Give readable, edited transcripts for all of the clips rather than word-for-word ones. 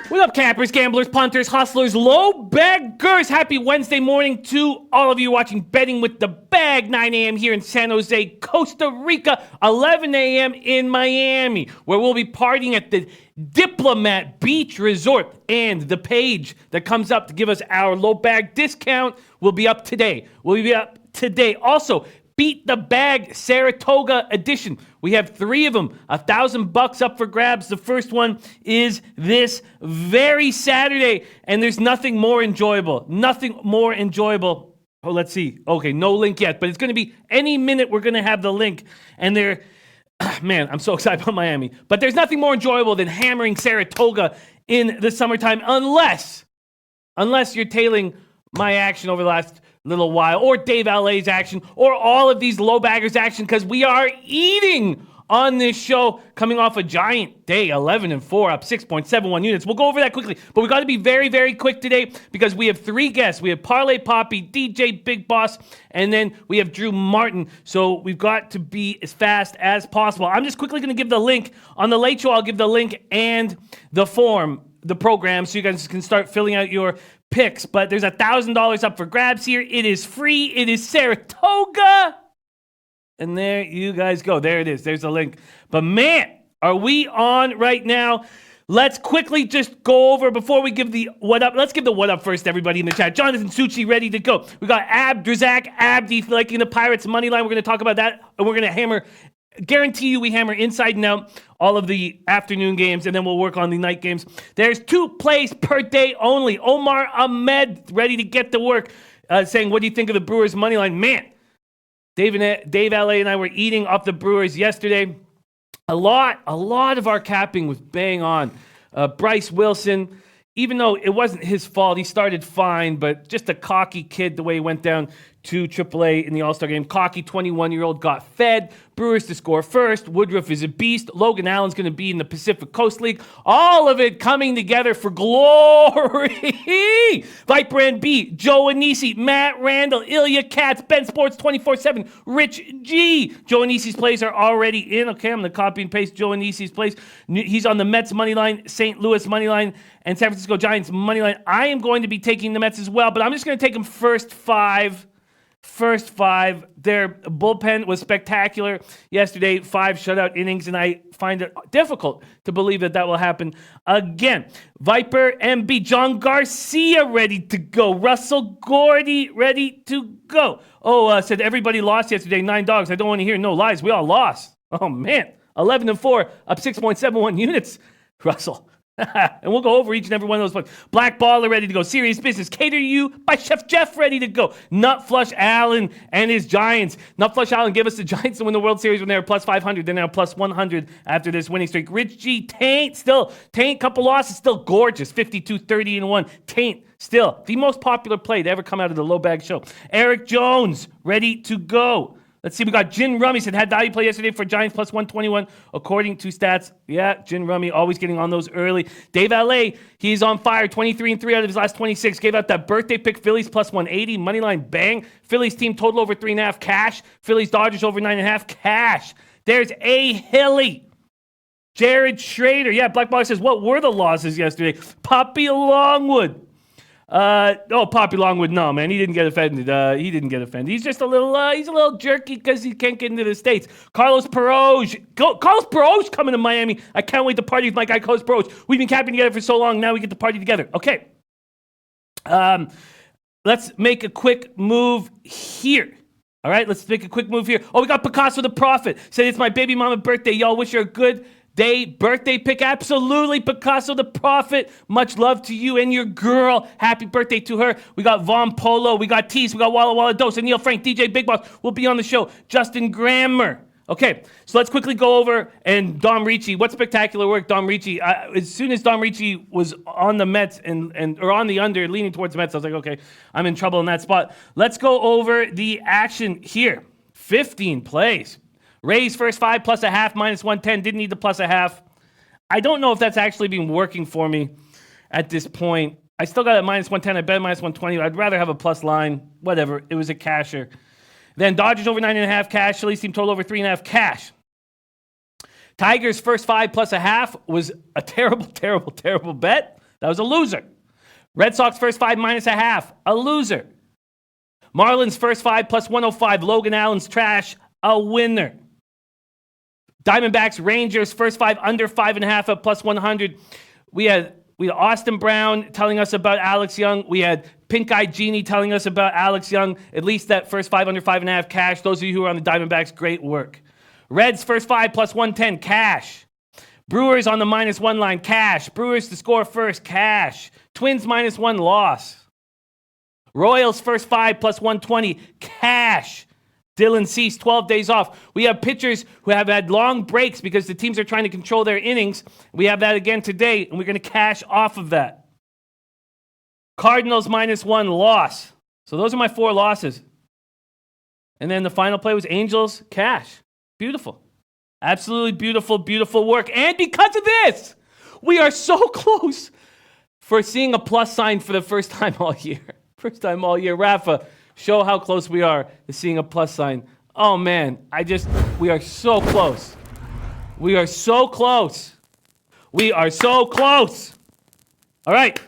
What up, campers, gamblers, punters, hustlers, lobaggers? Happy Wednesday morning to all of you watching Betting with the Bag. 9 a.m. here in San Jose, Costa Rica. 11 a.m. in Miami, where we'll be partying at the Diplomat Beach Resort. And the page that comes up to give us our low bag discount will be up today. Also, Beat the Bag Saratoga edition. We have 3 of them, $1,000 up for grabs. The first one is this very Saturday, and there's nothing more enjoyable. Oh, let's see. Okay, no link yet, but it's going to be any minute we're going to have the link. And man, I'm so excited about Miami. But there's nothing more enjoyable than hammering Saratoga in the summertime, unless you're tailing my action over the last little while, or Dave LA's action, or all of these low baggers action, because we are eating on this show, coming off a giant day, 11-4, up 6.71 units. We'll go over that quickly, but we got to be very, very quick today because we have 3 guests. We have Parlay Papi, DJ Big Boss, and then we have Drew Martin. So we've got to be as fast as possible. I'm just quickly going to give the link on the late show. I'll give the link and the form, the program, so you guys can start filling out your picks. But there's $1,000 up for grabs here. It is free. It is Saratoga. And there you guys go. There it is. There's the link. But man, are we on right now? Let's quickly just go over before we give the what up. Let's give the what up first, everybody in the chat. Jonathan Succi ready to go. We got Abdrazak Abdi liking the Pirates money line. We're going to talk about that, and we're going to hammer. Guarantee you we hammer inside and out all of the afternoon games, and then we'll work on the night games. There's 2 plays per day only. Omar Ahmed ready to get to work, saying, what do you think of the Brewers money line? Man, Dave LA and I were eating off the Brewers yesterday. A lot of our capping was bang on. Bryce Wilson, even though it wasn't his fault, he started fine, but just a cocky kid the way he went down to AAA in the All-Star game. Cocky 21-year-old got fed. Brewers to score first. Woodruff is a beast. Logan Allen's going to be in the Pacific Coast League. All of it coming together for glory. Viper NB, Joe Anisi, Matt Randall, Ilya Katz, Ben Sports 24/7, Rich G. Joe Anisi's plays are already in. Okay, I'm going to copy and paste Joe Anisi's plays. He's on the Mets money line, St. Louis money line, and San Francisco Giants money line. I am going to be taking the Mets as well, but I'm just going to take them first 5. Their bullpen was spectacular yesterday, 5 shutout innings, and I find it difficult to believe that will happen again. Viper MB, John Garcia ready to go. Russell Gordy ready to go. Said everybody lost yesterday, 9 dogs. I don't want to hear no lies. We all lost. Oh, man. 11-4, up 6.71 units. Russell. And we'll go over each and every one of those points. Black Baller ready to go. Serious Business. Cater to You by Chef Jeff ready to go. Nutflush Allen and his Giants. Nutflush Allen gave us the Giants to win the World Series when they were plus 500. They're now plus 100 after this winning streak. Rich G. Taint, couple losses, still gorgeous. 52-30-1. Taint, still the most popular play to ever come out of the Low Bag Show. Eric Jones ready to go. Let's see, we got Gin Rummy said had value play yesterday for Giants plus 121 according to stats. Yeah, Gin Rummy always getting on those early. Dave LA, he's on fire, 23-3 out of his last 26. Gave out that birthday pick, Phillies plus 180, money line bang. Phillies team total over 3.5 cash. Phillies Dodgers over 9.5 cash. There's A. Hilly. Jared Schrader. Yeah, Black Box says, what were the losses yesterday? Poppy Longwood. Poppy Longwood, no, man. He didn't get offended. He's just a little jerky because he can't get into the States. Carlos Peroge. Carlos Peroge coming to Miami. I can't wait to party with my guy, Carlos Peroge. We've been camping together for so long. Now we get to party together. Okay. Let's make a quick move here. All right, let's make a quick move here. We got Picasso the Prophet. Said it's my baby mama birthday. Y'all wish her a good day, birthday pick. Absolutely, Picasso the Prophet. Much love to you and your girl. Happy birthday to her. We got Von Polo. We got Tease. We got Walla Walla Dose. And Neil Frank, DJ Big Boss will be on the show. Justin Grammer. Okay, so let's quickly go over and Dom Ricci. What spectacular work, Dom Ricci. As soon as Dom Ricci was on the Mets or on the under, leaning towards the Mets, I was like, okay, I'm in trouble in that spot. Let's go over the action here. 15 plays. Rays first 5 plus a half, minus 110. Didn't need the plus a half. I don't know if that's actually been working for me at this point. I still got it minus 110. I bet minus 120. I'd rather have a plus line. Whatever. It was a casher. Then Dodgers over 9.5 cash. Phillies team total over 3.5 cash. Tigers first 5 plus a half was a terrible, terrible, terrible bet. That was a loser. Red Sox first 5 minus a half. A loser. Marlins first 5 plus 105. Logan Allen's trash. A winner. Diamondbacks Rangers first 5 under 5.5 at plus 100. We had Austin Brown telling us about Alex Young. We had Pink Eye Genie telling us about Alex Young. At least that first 5 under 5.5 cash. Those of you who are on the Diamondbacks, great work. Reds first 5 plus 110 cash. Brewers on the minus 1 line cash. Brewers to score first cash. Twins minus 1 loss. Royals first 5 plus 120 cash. Dylan Cease, 12 days off. We have pitchers who have had long breaks because the teams are trying to control their innings. We have that again today, and we're going to cash off of that. Cardinals minus 1 loss. So those are my 4 losses. And then the final play was Angels cash. Beautiful. Absolutely beautiful, beautiful work. And because of this, we are so close for seeing a plus sign for the first time all year. First time all year. Rafa, show how close we are to seeing a plus sign. Oh, man. We are so close. We are so close. We are so close. All right.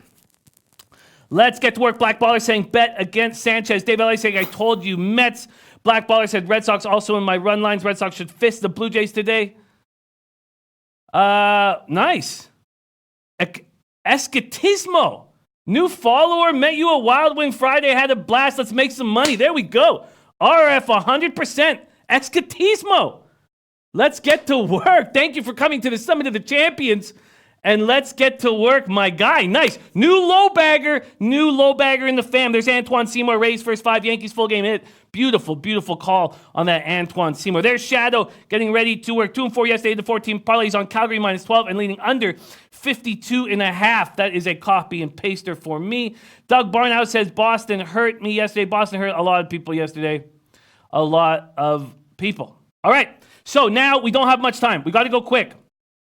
Let's get to work. Black Baller saying bet against Sanchez. Dave L.A. saying I told you Mets. Black Baller said Red Sox also in my run lines. Red Sox should fist the Blue Jays today. Nice. Escatismo. New follower, met you a Wild Wing Friday, had a blast. Let's make some money. There we go. RF 100%. Escatismo. Let's get to work. Thank you for coming to the Summit of the Champions. And let's get to work, my guy. Nice. New low bagger in the fam. There's Antoine Seymour. Rays first 5, Yankees full game hit. Beautiful, beautiful call on that Antoine Seymour. There's Shadow getting ready to work. 2-4 yesterday, the 14 parlays on Calgary minus 12 and leading under 52.5. That is a copy and paster for me. Doug Barnhouse says Boston hurt me yesterday. Boston hurt a lot of people yesterday. A lot of people. All right. So now we don't have much time. We got to go quick.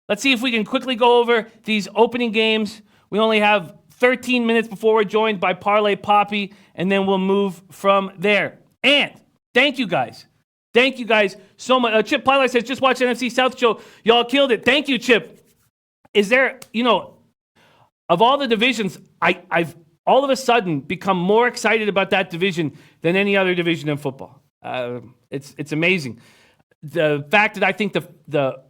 Let's see if we can quickly go over these opening games. We only have 13 minutes before we're joined by Parlay Papi, and then we'll move from there. And thank you guys. Thank you guys so much. Chip Pilar says, just watch NFC South show. Y'all killed it. Thank you, Chip. Is there, of all the divisions, I've all of a sudden become more excited about that division than any other division in football. It's amazing. The fact that I think the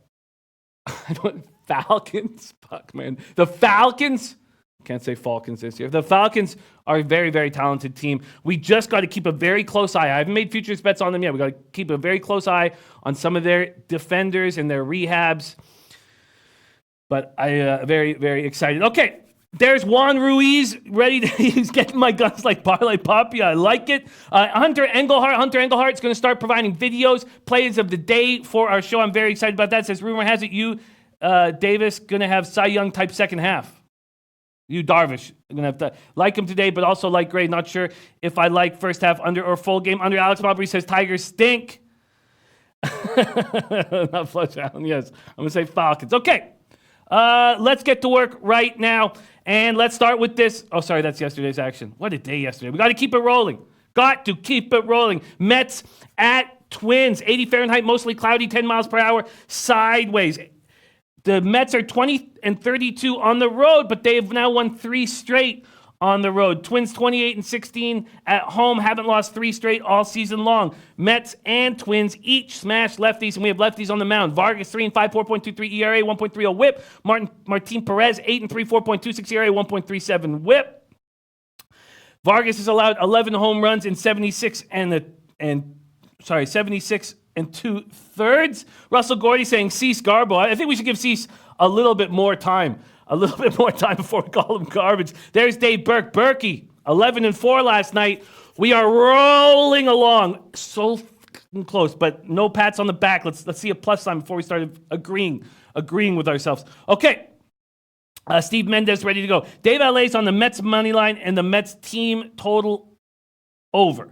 Falcons, fuck man, the Falcons, can't say Falcons this year. The Falcons are a very, very talented team. We just got to keep a very close eye. I haven't made futures bets on them yet. We got to keep a very close eye on some of their defenders and their rehabs. But I very, very excited. Okay, there's Juan Ruiz ready to. He's getting my guns like Parlay Papi. I like it. Hunter Engelhart is going to start providing videos, plays of the day for our show. I'm very excited about that. Says rumor has it you, Davis, going to have Cy Young type second half. You, Darvish, I'm going to have to like him today, but also like Gray. Not sure if I like first half under or full game under. Alex Mabry says Tigers stink. Not Flush Allen, yes. I'm going to say Falcons. Okay. Let's get to work right now. And let's start with this. Oh, sorry, that's yesterday's action. What a day yesterday. We got to keep it rolling. Got to keep it rolling. Mets at Twins. 80 Fahrenheit, mostly cloudy, 10 miles per hour, sideways. The Mets are 20-32 on the road, but they've now won 3 straight on the road. Twins 28-16 at home, haven't lost 3 straight all season long. Mets and Twins each smash lefties, and we have lefties on the mound. Vargas 3-5, 4.23 ERA, 1.30 WHIP. Martin Perez 8-3, 4.26 ERA, 1.37 WHIP. Vargas has allowed 11 home runs in 76 and 2/3. Russell Gordy saying Cease Garbo. I think we should give Cease a little bit more time. Before we call him garbage. There's Dave Burke. Berkey, 11-4 last night. We are rolling along. So close, but no pats on the back. Let's see a plus sign before we start agreeing with ourselves. Okay. Steve Mendez ready to go. Dave LA's on the Mets money line and the Mets team total over.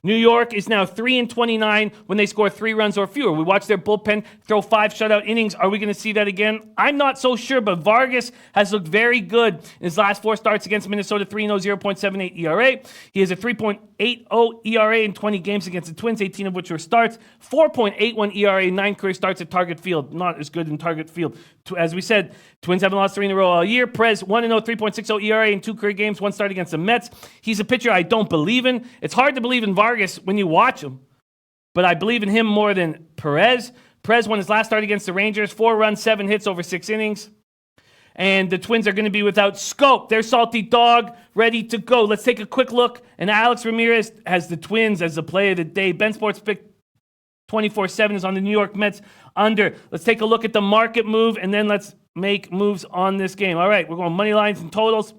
New York is now 3-29 when they score 3 runs or fewer. We watched their bullpen throw 5 shutout innings. Are we going to see that again? I'm not so sure, but Vargas has looked very good in his last 4 starts against Minnesota. 3-0, 0.78 ERA. He has a 3.80 ERA in 20 games against the Twins, 18 of which were starts. 4.81 ERA in 9 career starts at Target Field. Not as good in Target Field. As we said, Twins haven't lost 3 in a row all year. Perez 1-0, 3.60 ERA in 2 career games, 1 start against the Mets. He's a pitcher I don't believe in. It's hard to believe in Vargas when you watch him, but I believe in him more than Perez. Perez won his last start against the Rangers, 4 runs, 7 hits over 6 innings. And the Twins are going to be without Scope. Their salty dog ready to go. Let's take a quick look. And Alex Ramirez has the Twins as the play of the day. Ben Sports Pick 24/7 is on the New York Mets under. Let's take a look at the market move, and then let's make moves on this game. All right, we're going money lines and totals.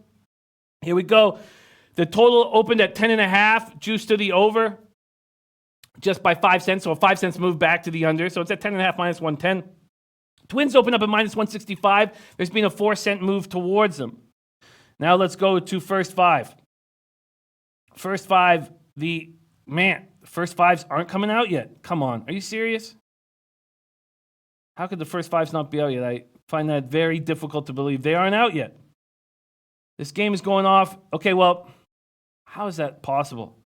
Here we go. The total opened at 10.5, juice to the over, just by 5 cents. So a 5 cents move back to the under. So it's at 10.5 minus 110. Twins open up at minus 165. There's been a 4-cent move towards them. Now let's go to first 5. First 5, first 5s aren't coming out yet. Come on. Are you serious? How could the first 5s not be out yet? I find that very difficult to believe. They aren't out yet. This game is going off. Okay, well, how is that possible?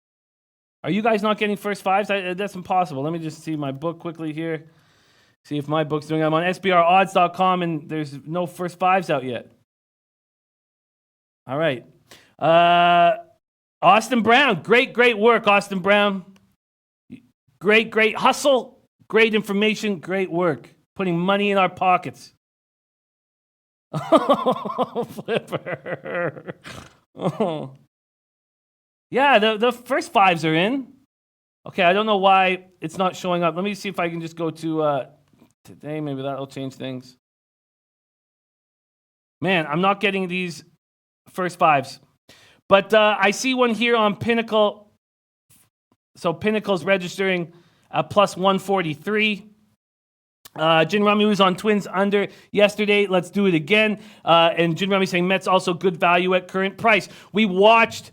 Are you guys not getting first 5s? That's impossible. Let me just see my book quickly here. See if my book's doing it. I'm on SBRodds.com, and there's no first 5s out yet. All right. Austin Brown. Great work, Austin Brown. Great hustle. Great information. Great work. Putting money in our pockets. Oh, Flipper. Oh. Yeah, the first 5s are in. Okay, I don't know why it's not showing up. Let me see if I can just go to today. Maybe that'll change things. Man, I'm not getting these first 5s. But I see one here on Pinnacle. So Pinnacle's registering plus 143. Jin Rami was on Twins under yesterday. Let's do it again. And Jin Rami saying Mets also good value at current price. We watched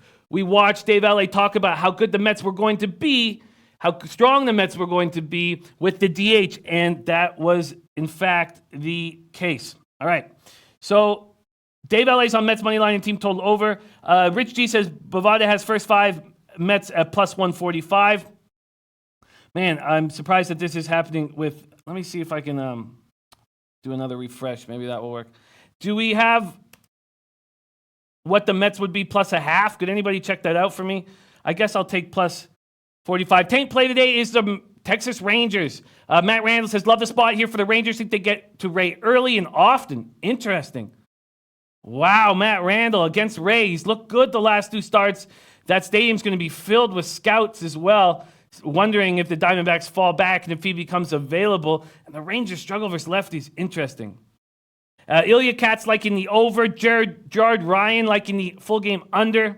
Dave LA talk about how good the Mets were going to be, how strong the Mets were going to be with the DH, and that was in fact the case. All right. So Dave LA's on Mets money line and team total over. Rich G says Bovada has first 5 Mets at plus 145. Man, I'm surprised that this is happening with. Let me see if I can do another refresh. Maybe that will work. Do we have what the Mets would be plus a half? Could anybody check that out for me? I guess I'll take plus 45. Tank play today is the Texas Rangers. Matt Randall says, love the spot here for the Rangers. Think they get to Ray early and often. Interesting. Wow, Matt Randall against Ray. He's looked good the last 2 starts. That stadium's going to be filled with scouts as well, wondering if the Diamondbacks fall back and if he becomes available. And the Rangers struggle versus lefties. Interesting. Ilya Katz liking the over. Jared Ryan liking the full game under.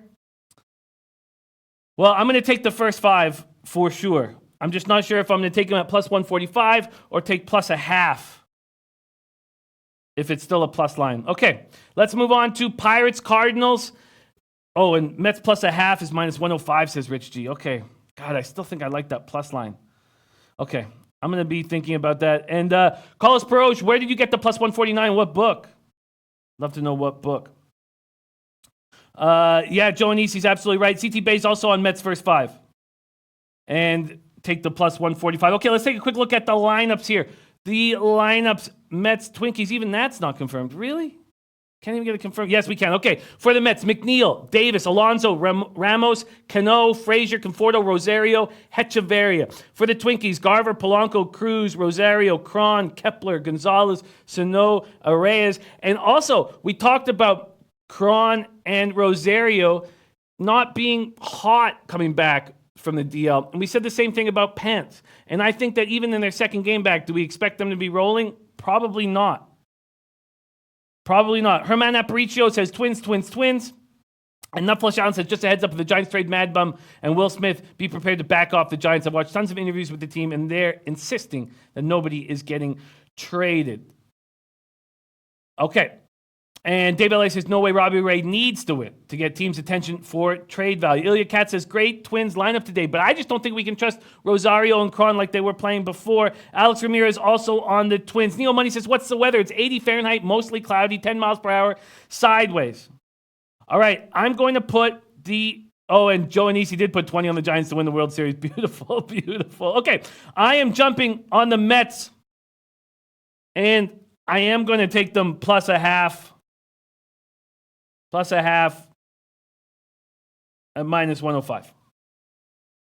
Well, I'm going to take the first 5 for sure. I'm just not sure if I'm going to take him at plus 145 or take plus a half if it's still a plus line. Okay, let's move on to Pirates Cardinals. Oh, and Mets plus a half is minus 105, says Rich G. Okay. God, I still think I like that plus line. Okay, I'm going to be thinking about that. And Carlos Peroge, where did you get the plus 149? What book? Love to know what book. Yeah, Joe Anisi's absolutely right. CT Bay's also on Mets first 5. And take the plus 145. Okay, let's take a quick look at the lineups here. The lineups, Mets, Twinkies, even that's not confirmed. Really? Can't even get it confirmed. Yes, we can. Okay, for the Mets, McNeil, Davis, Alonso, Ramos, Cano, Frazier, Conforto, Rosario, Hechavarria. For the Twinkies, Garver, Polanco, Cruz, Rosario, Cron, Kepler, Gonzalez, Sano, Arraez. And also, we talked about Cron and Rosario not being hot coming back from the DL. And we said the same thing about Pence. And I think that even in their second game back, do we expect them to be rolling? Probably not. Probably not. Herman Aparicio says Twins. And Nutflush Allen says, just a heads up, if the Giants trade Mad Bum and Will Smith, be prepared to back off the Giants. I've watched tons of interviews with the team, and they're insisting that nobody is getting traded. Okay. And Dave LA says, no way Robbie Ray needs to win to get team's attention for trade value. Ilya Kat says, great Twins lineup today, but I just don't think we can trust Rosario and Cron like they were playing before. Alex Ramirez also on the Twins. Neil Money says, what's the weather? It's 80 Fahrenheit, mostly cloudy, 10 miles per hour, sideways. All right, I'm going to put and Joe Anisi did put 20 on the Giants to win the World Series. Beautiful, beautiful. Okay, I am jumping on the Mets, and I am going to take them plus a half at minus 105.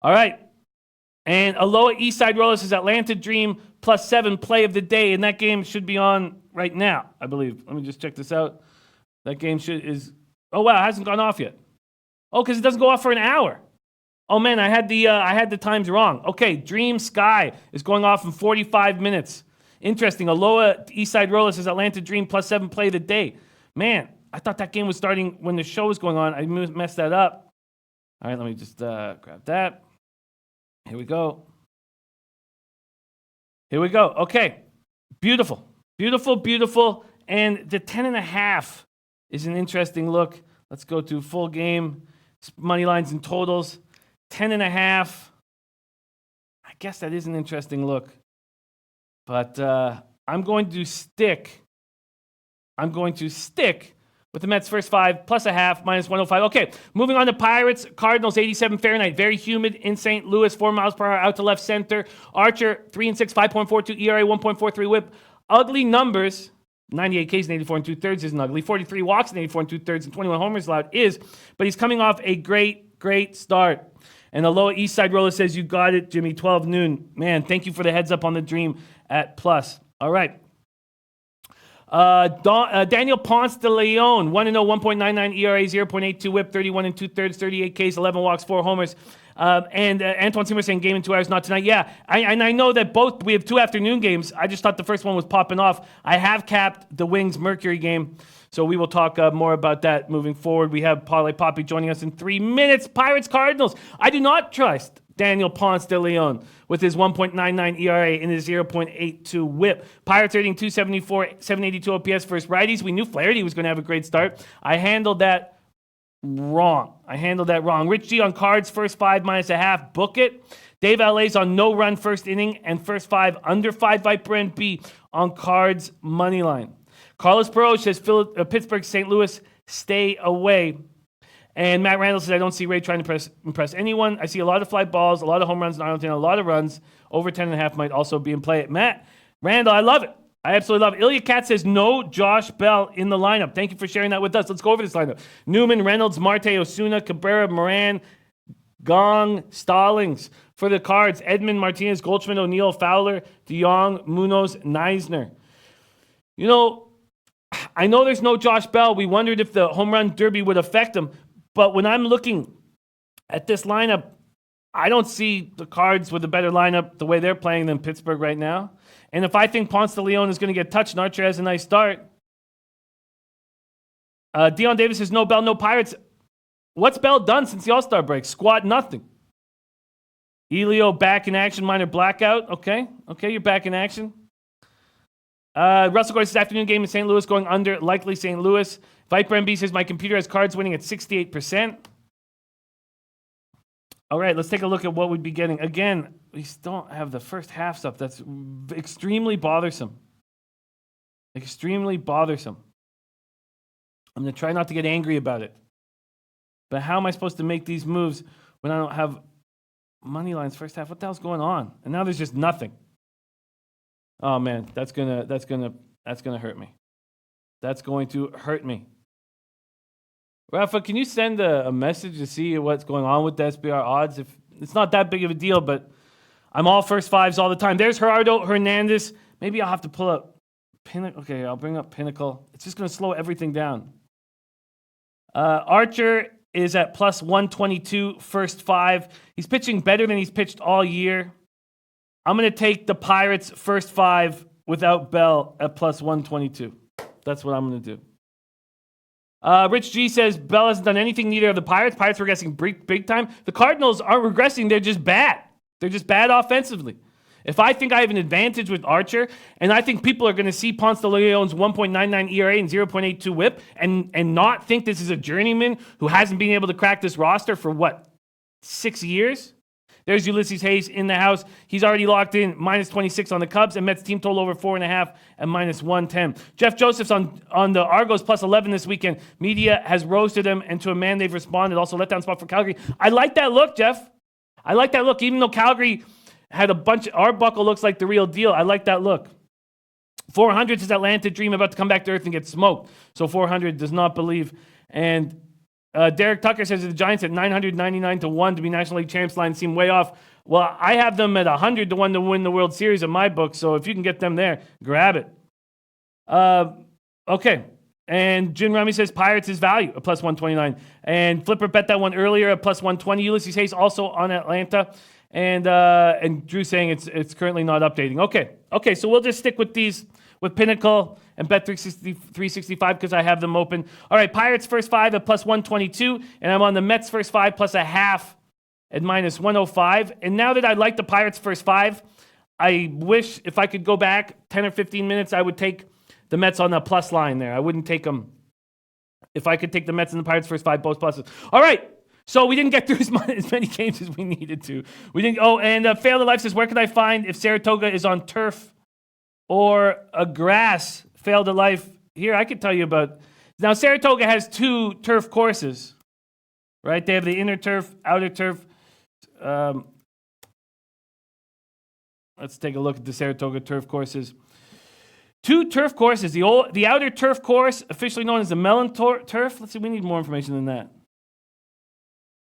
All right, and Aloha Eastside Rollers is Atlanta Dream plus 7 play of the day, and that game should be on right now, I believe. Let me just check this out. That game is... Oh, wow, it hasn't gone off yet. Oh, because it doesn't go off for an hour. Oh, man, I had the times wrong. Okay, Dream Sky is going off in 45 minutes. Interesting. Aloha Eastside Rollers is Atlanta Dream plus 7 play of the day. Man, I thought that game was starting when the show was going on. I messed that up. All right, let me just grab that. Here we go. Okay. Beautiful. Beautiful, beautiful. And the 10.5 is an interesting look. Let's go to full game. Money lines and totals. 10.5. I guess that is an interesting look. But I'm going to stick with the Mets first 5 plus a half minus 105. Okay, moving on to Pirates. Cardinals 87 Fahrenheit. Very humid in St. Louis. 4 miles per hour out to left center. Archer 3-6, 5.42 ERA, 1.43 WHIP. Ugly numbers. 98 Ks and 84 2/3 isn't ugly. 43 walks and 84 2/3 and 21 homers allowed is. But he's coming off a great start. And Aloha Eastside Roller says, you got it, Jimmy, 12 noon. Man, thank you for the heads up on the Dream at plus. All right. Daniel Ponce de Leon, 1-0, 1.99 ERA, 0.82 WHIP, 31 2/3, 38 Ks, 11 walks, 4 homers. And Antoine Simmer saying game in 2 hours, not tonight. Yeah, I know that we have 2 afternoon games. I just thought the first one was popping off. I have capped the Wings Mercury game, so we will talk more about that moving forward. We have Parlay Papi joining us in 3 minutes. Pirates Cardinals. I do not trust Daniel Ponce de Leon with his 1.99 ERA and his 0.82 WHIP. Pirates rating 274, 782 OPS versus righties. We knew Flaherty was going to have a great start. I handled that wrong. Rich G on Cards, first 5 minus a half. Book it. Dave LA's on no run first inning and first 5 under 5. Viper NB on Cards money line. Carlos Perot says Pittsburgh, St. Louis, stay away. And Matt Randall says, I don't see Ray trying to impress anyone. I see a lot of fly balls, a lot of home runs in Arlington, a lot of runs. Over 10.5 might also be in play. Matt Randall, I love it. I absolutely love it. Ilya Kat says, no Josh Bell in the lineup. Thank you for sharing that with us. Let's go over this lineup. Newman, Reynolds, Marte, Osuna, Cabrera, Moran, Gong, Stallings. For the Cards, Edmund, Martinez, Goldschmidt, O'Neill, Fowler, DeYoung, Munoz, Neisner. You know, I know there's no Josh Bell. We wondered if the home run derby would affect him. But when I'm looking at this lineup, I don't see the Cards with a better lineup the way they're playing than Pittsburgh right now. And if I think Ponce de Leon is going to get touched and Archer has a nice start. Dion Davis says, no Bell, no Pirates. What's Bell done since the All-Star break? Squat, nothing. Elio back in action, minor blackout. Okay, you're back in action. Russell Gordon says, afternoon game in St. Louis going under, likely St. Louis. Viper MB says, my computer has Cards winning at 68%. All right, let's take a look at what we'd be getting. Again, we still don't have the first half stuff. That's extremely bothersome. Extremely bothersome. I'm going to try not to get angry about it. But how am I supposed to make these moves when I don't have money lines first half? What the hell's going on? And now there's just nothing. Oh man, that's gonna hurt me. That's going to hurt me. Rafa, can you send a message to see what's going on with the SBR odds? If it's not that big of a deal, but I'm all first 5s all the time. There's Gerardo Hernandez. Maybe I'll have to pull up Pinnacle. Okay, I'll bring up Pinnacle. It's just going to slow everything down. Archer is at plus 122, first 5. He's pitching better than he's pitched all year. I'm going to take the Pirates first 5 without Bell at plus 122. That's what I'm going to do. Rich G says Bell hasn't done anything, neither of the Pirates. Pirates regressing big time. The Cardinals aren't regressing. They're just bad. They're just bad offensively. If I think I have an advantage with Archer, and I think people are going to see Ponce de Leon's 1.99 ERA and 0.82 whip and not think this is a journeyman who hasn't been able to crack this roster for 6 years? There's Ulysses Hayes in the house. He's already locked in minus 26 on the Cubs and Mets team total over 4.5 at minus 110. Jeff Joseph's on the Argos plus 11 this weekend. Media has roasted them, and to a man they've responded. Also letdown spot for Calgary. I like that look, Jeff. I like that look. Even though Calgary had a bunch, Arbuckle looks like the real deal. I like that look. 400 is Atlanta Dream about to come back to earth and get smoked. So 400 does not believe. And Derek Tucker says the Giants at 999 to 1 to be National League champs line seem way off. Well, I have them at 100 to 1 to win the World Series in my book. So if you can get them there, grab it. Okay. And Jim Rummy says Pirates is value, a plus 129. And Flipper bet that one earlier, a plus 120. Ulysses Hayes also on Atlanta. And Drew saying it's currently not updating. Okay, so we'll just stick with these with Pinnacle and Bet 365 because I have them open. All right, Pirates first 5 at plus 122, and I'm on the Mets first 5 plus a half at minus 105. And now that I like the Pirates first 5, I wish if I could go back 10 or 15 minutes, I would take the Mets on the plus line there. I wouldn't take them if I could take the Mets and the Pirates first 5, both pluses. All right. So we didn't get through as many games as we needed to. We didn't. Oh, and Fail the Life says, where can I find if Saratoga is on turf or a grass? Fail the Life. Here, I could tell you about. Now, Saratoga has 2 turf courses, right? They have the inner turf, outer turf. Let's take a look at the Saratoga turf courses. 2 turf courses. The outer turf course, officially known as the Mellon turf. Let's see. We need more information than that.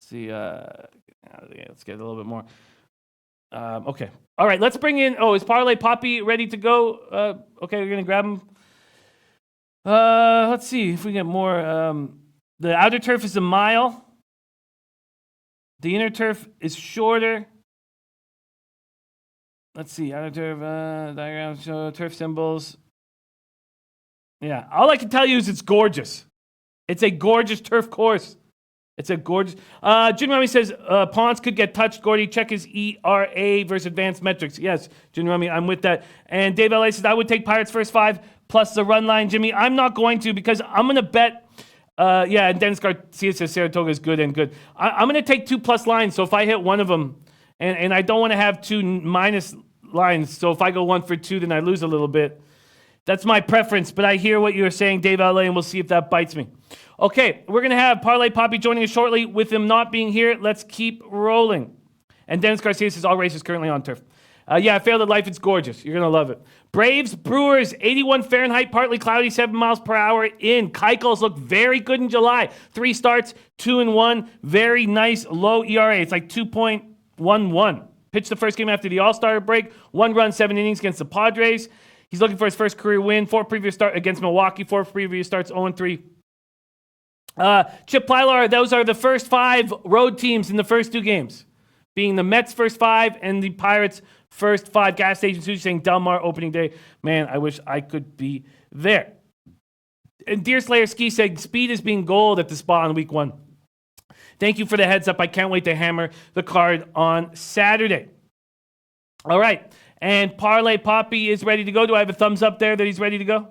See, let's get a little bit more. Okay. All right, let's bring in, is Parlay Papi ready to go? Okay, we're going to grab him. Let's see if we get more. The outer turf is a mile. The inner turf is shorter. Let's see, outer turf, diagram, show turf symbols. Yeah, all I can tell you is it's gorgeous. It's a gorgeous turf course. It's a gorgeous. Jim Rummy says Ponce could get touched. Gordy, check his ERA versus advanced metrics. Yes, Jim Rummy, I'm with that. And Dave L.A. says I would take Pirates first 5 plus the run line. Jimmy, I'm not going to because I'm going to bet. And Dennis Garcia says Saratoga is good and good. I'm going to take 2 plus lines. So if I hit one of them, and I don't want to have 2 minus lines. So if I go 1 for 2, then I lose a little bit. That's my preference. But I hear what you're saying, Dave L.A., and we'll see if that bites me. Okay, we're going to have Parlay Papi joining us shortly. With him not being here, let's keep rolling. And Dennis Garcia says all races currently on turf. I failed at life. It's gorgeous. You're going to love it. Braves, Brewers, 81 Fahrenheit, partly cloudy, 7 miles per hour in. Keuchels look very good in July. 3 starts, 2-1. Very nice low ERA. It's like 2.11. Pitched the first game after the All-Star break. 1 run, 7 innings against the Padres. He's looking for his first career win. 4 previous starts against Milwaukee. 4 previous starts, 0-3. Chip Plylar, those are the first 5 road teams in the first 2 games, being the Mets first 5 and the Pirates first 5. Gas station Susie saying Del Mar opening day. Man, I wish I could be there. And Deerslayer Ski saying speed is being gold at the spa in week 1. Thank you for the heads up. I can't wait to hammer the card on Saturday. All right. And Parlay Papi is ready to go. Do I have a thumbs up there that he's ready to go?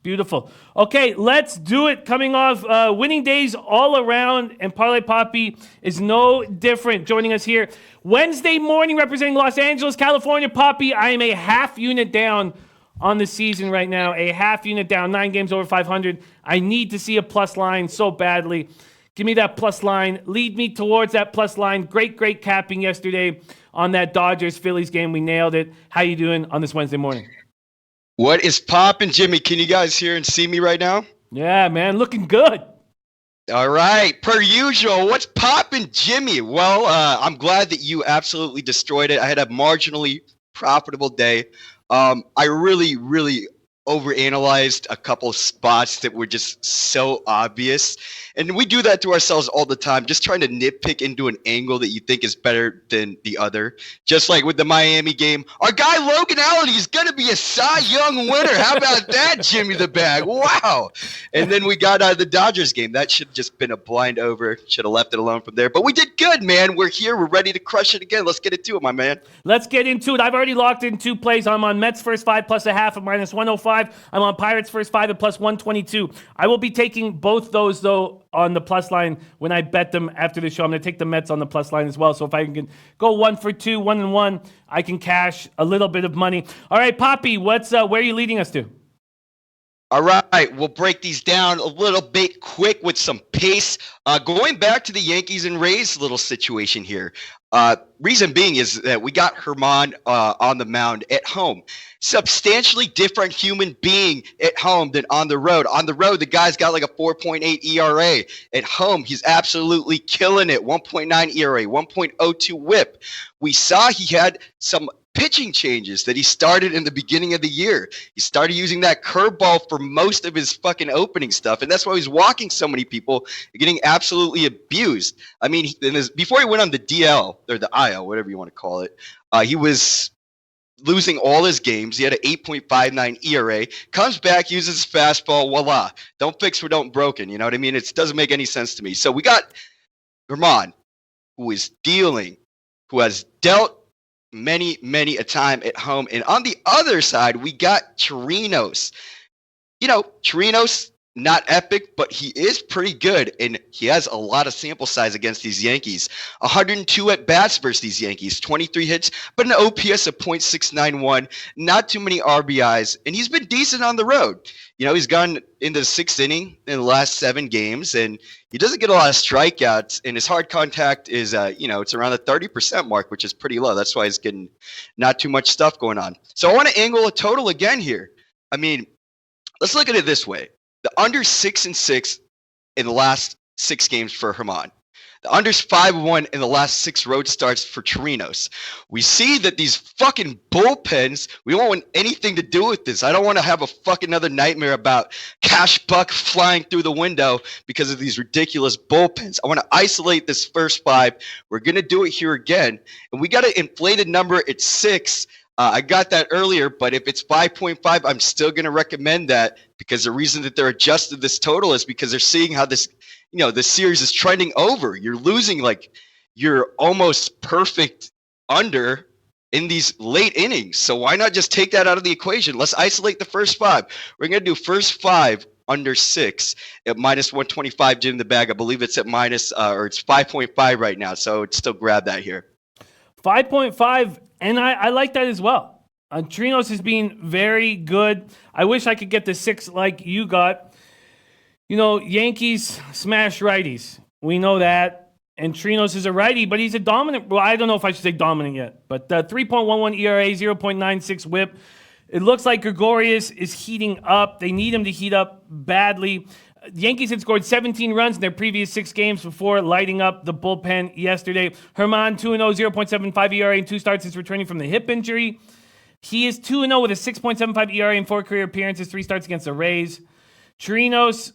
Beautiful. Okay, let's do it. Coming off winning days all around, and Parlay Papi is no different. Joining us here Wednesday morning, representing Los Angeles, California. Papi, I am a half unit down on the season right now. A half unit down, 9 games over 500. I need to see a plus line so badly. Give me that plus line. Lead me towards that plus line. Great capping yesterday on that Dodgers-Phillies game. We nailed it. How you doing on this Wednesday morning? What is poppin', Jimmy? Can you guys hear and see me right now? Yeah, man, looking good. All right, per usual, what's poppin', Jimmy? Well, I'm glad that you absolutely destroyed it. I had a marginally profitable day. I really overanalyzed a couple spots that were just so obvious. And we do that to ourselves all the time, just trying to nitpick into an angle that you think is better than the other. Just like with the Miami game, our guy Logan Allen is going to be a Cy Young winner. How about that, Jimmy the Bag? Wow. And then we got the Dodgers game. That should have just been a blind over. Should have left it alone from there. But we did good, man. We're here. We're ready to crush it again. Let's get into it, my man. Let's get into it. I've already locked in 2 plays. I'm on Mets first 5 plus a half at minus 105. I'm on Pirates first 5 at plus 122. I will be taking both those, though, on the plus line when I bet them after the show. I'm going to take the Mets on the plus line as well. So if I can go 1 for 2, 1-1, I can cash a little bit of money. All right, Papi, where are you leading us to? All right, we'll break these down a little bit quick with some pace. Going back to the Yankees and Rays little situation here. Reason being is that we got Herman on the mound at home. Substantially different human being at home than on the road. On the road, the guy's got like a 4.8 ERA. At home, he's absolutely killing it. 1.9 ERA, 1.02 whip. We saw he had some pitching changes that he started in the beginning of the year. He started using that curveball for most of his fucking opening stuff, and that's why he's walking so many people, getting absolutely abused. I mean, before he went on the DL, or the IL, whatever you want to call it, he was losing all his games. He had an 8.59 ERA, comes back, uses his fastball, voila. Don't fix what don't broken, you know what I mean? It doesn't make any sense to me. So we got Herman, who has dealt many a time at home. And on the other side, we got Chirinos. You know, Chirinos, not epic, but he is pretty good, and he has a lot of sample size against these Yankees. 102 at-bats versus these Yankees, 23 hits, but an OPS of .691, not too many RBIs, and he's been decent on the road. You know, he's gone in the 6th inning in the last 7 games, and he doesn't get a lot of strikeouts, and his hard contact is, it's around the 30% mark, which is pretty low. That's why he's getting not too much stuff going on. So I want to angle a total again here. I mean, let's look at it this way. The under 6-6 in the last 6 games for Herman. The under's 5-1 in the last 6 road starts for Chirinos. We see that these fucking bullpens, we don't want anything to do with this. I don't want to have a fucking another nightmare about cash buck flying through the window because of these ridiculous bullpens. I want to isolate this first 5. We're going to do it here again. And we got an inflated number at 6. I got that earlier, but if it's 5.5, I'm still going to recommend that, because the reason that they're adjusted this total is because they're seeing how this series is trending over. You're losing like your almost perfect under in these late innings. So why not just take that out of the equation? Let's isolate the first 5. We're going to do first 5 under 6 at minus 125 in the bag. I believe it's at it's 5.5 right now. So I'd still grab that here. 5.5, and I like that as well. Chirinos has been very good. I wish I could get the 6 like you got. You know, Yankees smash righties. We know that. And Chirinos is a righty, but he's a dominant. Well, I don't know if I should say dominant yet. But 3.11 ERA, 0.96 whip. It looks like Gregorius is heating up. They need him to heat up badly. The Yankees had scored 17 runs in their previous 6 games before lighting up the bullpen yesterday. Herman, 2-0, 0.75 ERA in 2 starts since returning from the hip injury. He is 2-0 with a 6.75 ERA in 4 career appearances, 3 starts against the Rays. Chirinos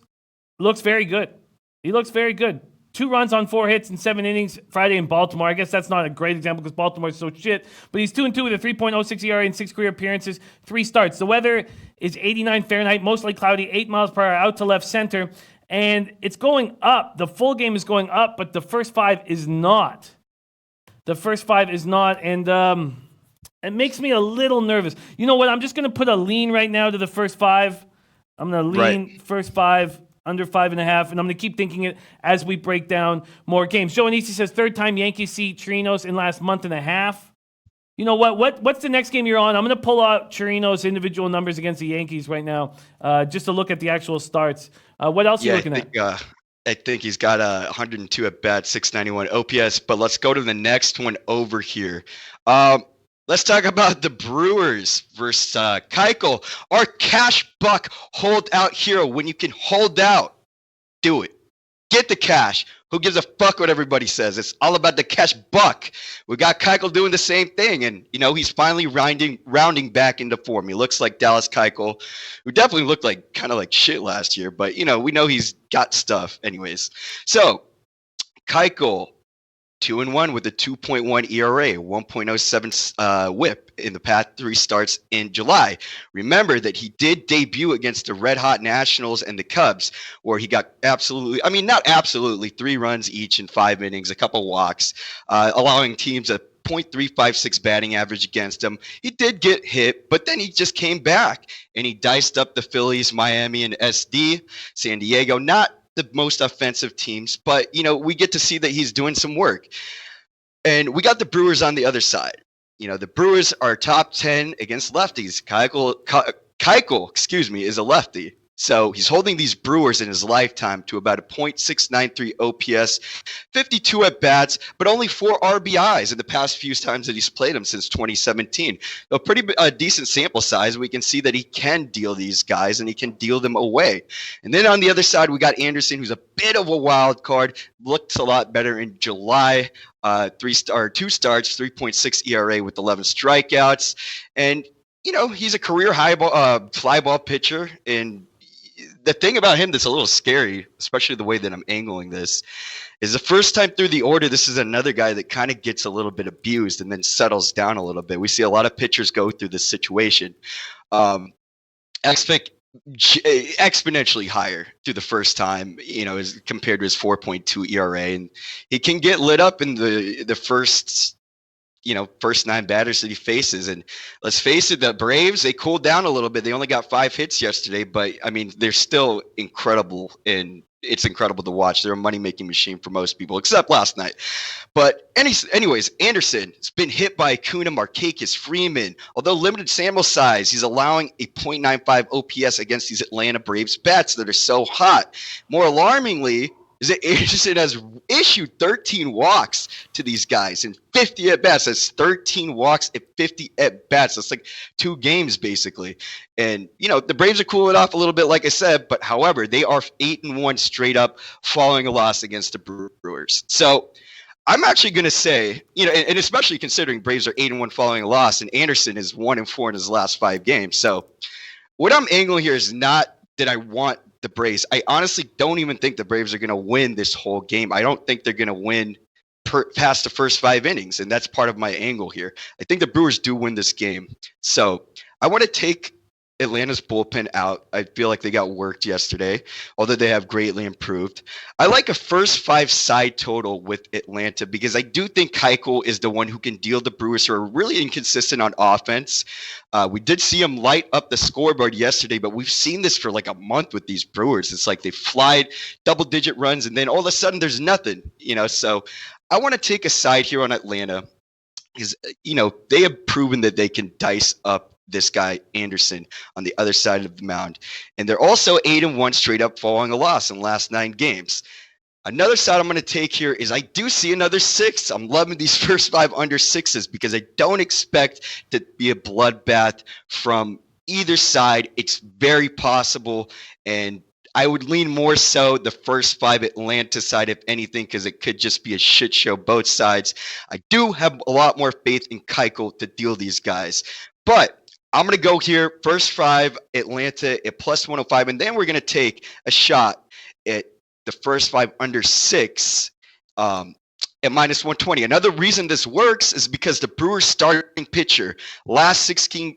looks very good. He looks very good. 2 runs on 4 hits in 7 innings Friday in Baltimore. I guess that's not a great example because Baltimore is so shit. But he's 2-2 with a 3.06 ERA in 6 career appearances, 3 starts. The weather is 89 Fahrenheit, mostly cloudy, 8 miles per hour out to left center. And it's going up. The full game is going up, but the first 5 is not. The first 5 is not. And it makes me a little nervous. You know what? I'm just going to put a lean right now to the first 5. I'm going to lean first 5. Under 5.5, and I'm going to keep thinking it as we break down more games. Joe Anisi says, 3rd time Yankees see Chirinos in last month and a half. You know what? What's the next game you're on? I'm going to pull out Chirinos' individual numbers against the Yankees right now, just to look at the actual starts. What else are you looking at? I think he's got 102 at bat, 691 OPS, but let's go to the next one over here. Let's talk about the Brewers versus Keuchel. Our cash buck holdout hero. When you can hold out, do it. Get the cash. Who gives a fuck what everybody says? It's all about the cash buck. We got Keuchel doing the same thing, and he's finally rounding back into form. He looks like Dallas Keuchel, who definitely looked kind of like shit last year, but we know he's got stuff anyways. So Keuchel, 2-1 with a 2.1 ERA, 1.07 WHIP in the past 3 starts in July. Remember that he did debut against the Red Hot Nationals and the Cubs, where he got not absolutely, 3 runs each in 5 innings, a couple walks, allowing teams a .356 batting average against him. He did get hit, but then he just came back and he diced up the Phillies, Miami, and San Diego. Not the most offensive teams, but we get to see that he's doing some work. And we got the Brewers on the other side. The Brewers are top 10 against lefties. Keuchel, is a lefty. So he's holding these Brewers in his lifetime to about a .693 OPS, 52 at-bats, but only 4 RBIs in the past few times that he's played them since 2017. A pretty decent sample size. We can see that he can deal these guys, and he can deal them away. And then on the other side, we got Anderson, who's a bit of a wild card. Looks a lot better in July. 2 starts, 3.6 ERA with 11 strikeouts. And, he's a career fly ball pitcher, and the thing about him that's a little scary, especially the way that I'm angling this, is the first time through the order, this is another guy that kind of gets a little bit abused and then settles down a little bit. We see a lot of pitchers go through this situation. Exponentially higher through the first time, as compared to his 4.2 ERA. And he can get lit up in the first 9 batters that he faces. And let's face it, the Braves, they cooled down a little bit. They only got 5 hits yesterday, but they're still incredible, and it's incredible to watch. They're a money-making machine for most people, except last night. But anyways, Anderson has been hit by Acuna, Markakis, Freeman. Although limited sample size, he's allowing a .95 OPS against these Atlanta Braves bats that are so hot. More alarmingly, is that Anderson has issued 13 walks to these guys in 50 at-bats. That's 13 walks at 50 at-bats. That's like 2 games, basically. And, the Braves are cooling off a little bit, like I said, but however, they are 8-1 straight up following a loss against the Brewers. So I'm actually going to say, and especially considering Braves are 8-1 following a loss, and Anderson is 1-4 in his last 5 games. So what I'm angling here is not that I want the Braves. I honestly don't even think the Braves are going to win this whole game. I don't think they're going to win past the first 5 innings, and that's part of my angle here. I think the Brewers do win this game. So I want to take Atlanta's bullpen out. I feel like they got worked yesterday, although they have greatly improved. I like a first 5 side total with Atlanta because I do think Keuchel is the one who can deal the Brewers, who are really inconsistent on offense. We did see him light up the scoreboard yesterday, but we've seen this for like a month with these Brewers. It's like they fly double-digit runs, and then all of a sudden there's nothing. So I want to take a side here on Atlanta because, they have proven that they can dice up this guy Anderson on the other side of the mound. And they're also 8-1 straight up following a loss in the last 9 games. Another side I'm going to take here is I do see another 6. I'm loving these first 5 under 6s because I don't expect to be a bloodbath from either side. It's very possible, and I would lean more so the first 5 Atlanta side, if anything, because it could just be a shit show both sides. I do have a lot more faith in Keuchel to deal these guys. But I'm going to go here, first 5, Atlanta at +105, and then we're going to take a shot at the first 5 under 6 at -120. Another reason this works is because the Brewers starting pitcher, last 16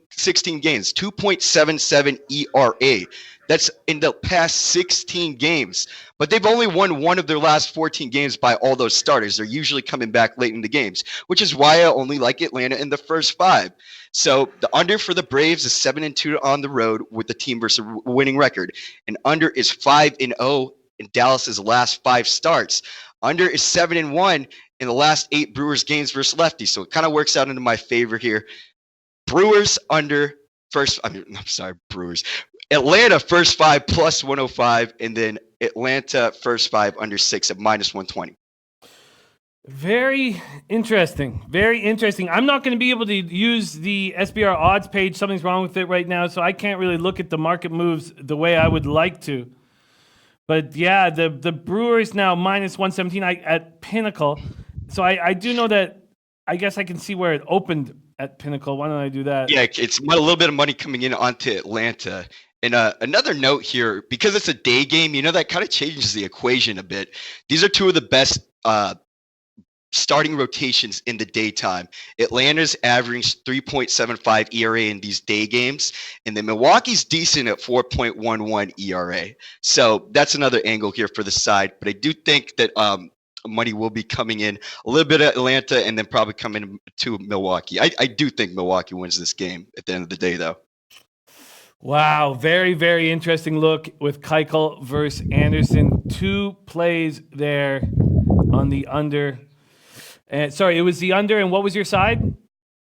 games, 2.77 ERA. That's in the past 16 games. But they've only won 1 of their last 14 games by all those starters. They're usually coming back late in the games, which is why I only like Atlanta in the first 5. So the under for the Braves is 7-2 on the road with the team versus a winning record. And under is 5-0 in Dallas's last 5 starts. Under is 7-1 in the last 8 Brewers games versus lefties. So it kind of works out into my favor here. Brewers under Brewers. Atlanta first 5 +105, and then Atlanta first 5 under 6 at -120. Very interesting. Very interesting. I'm not going to be able to use the SBR odds page. Something's wrong with it right now, so I can't really look at the market moves the way I would like to. But yeah, the Brewers now -117 at Pinnacle. So I do know that. I guess I can see where it opened at Pinnacle. Why don't I do that? Yeah, it's a little bit of money coming in onto Atlanta. And another note here, because it's a day game, that kind of changes the equation a bit. These are 2 of the best starting rotations in the daytime. Atlanta's averaging 3.75 ERA in these day games, and then Milwaukee's decent at 4.11 ERA. So that's another angle here for the side. But I do think that money will be coming in a little bit at Atlanta and then probably coming to Milwaukee. I do think Milwaukee wins this game at the end of the day, though. Wow, very, very interesting look with Keuchel versus Anderson. 2 plays there on the under. Sorry, it was the under, and what was your side?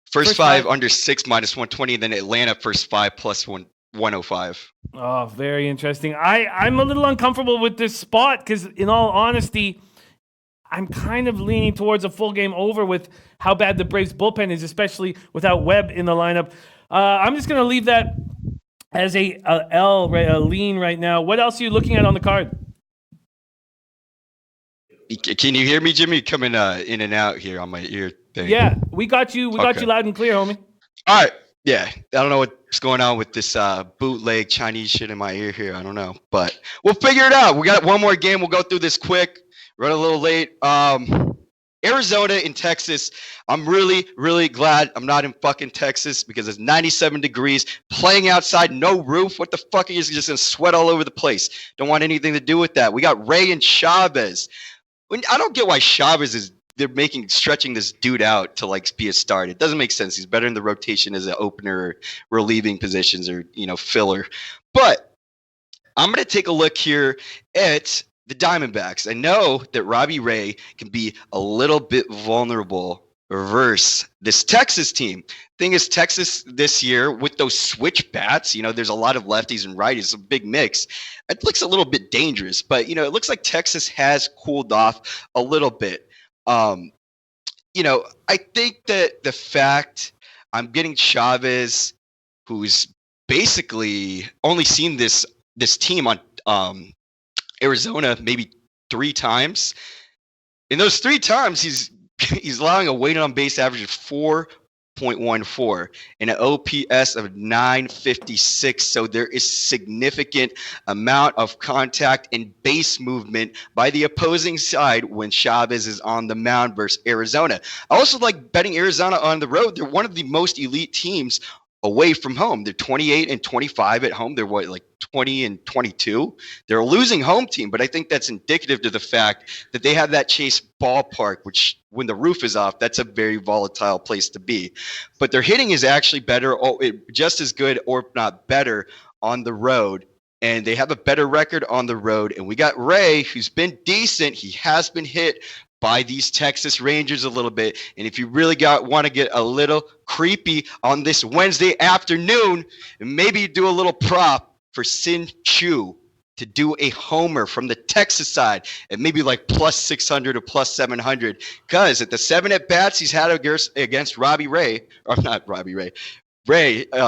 First five under 6 -120, and then Atlanta first 5 plus 105. Oh, very interesting. I'm a little uncomfortable with this spot because, in all honesty, I'm kind of leaning towards a full game over with how bad the Braves bullpen is, especially without Webb in the lineup. I'm just going to leave that as a lean right now. What else are you looking at on the card? Can you hear me, Jimmy? Coming in and out here on my ear thing. Yeah, we got you. We got you loud and clear, homie. All right. Yeah, I don't know what's going on with this bootleg Chinese shit in my ear here. I don't know, but we'll figure it out. We got one more game. We'll go through this quick. Run a little late. Arizona and Texas. I'm really, really glad I'm not in fucking Texas because it's 97 degrees, playing outside, no roof. What the fuck are you just gonna sweat all over the place? Don't want anything to do with that. We got Ray and Chavez. I don't get why Chavez they're stretching this dude out to like be a start. It doesn't make sense. He's better in the rotation as an opener or relieving positions or, filler. But I'm going to take a look here at the Diamondbacks. I know that Robbie Ray can be a little bit vulnerable versus this Texas team. Thing is, Texas this year with those switch bats, there's a lot of lefties and righties, a big mix. It looks a little bit dangerous, but it looks like Texas has cooled off a little bit. I think that the fact I'm getting Chavez, who's basically only seen this team on Arizona maybe 3 times. In those 3 times, he's allowing a weighted on base average of 4.14 and an OPS of 956. So there is significant amount of contact and base movement by the opposing side when Chavez is on the mound versus Arizona. I also like betting Arizona on the road. They're one of the most elite teams away from home. They're 28 and 25 at home. They're 20 and 22. They're a losing home team, but I think that's indicative to the fact that they have that Chase ballpark, which when the roof is off, that's a very volatile place to be. But their hitting is actually better, just as good or not better on the road. And they have a better record on the road. And we got Ray, who's been decent. He has been hit by these Texas Rangers a little bit. And if you really want to get a little creepy on this Wednesday afternoon, maybe do a little prop for Sin Chu to do a homer from the Texas side at maybe like plus 600 or plus 700. Because at the 7 at-bats he's had against Robbie Ray, or not Robbie Ray,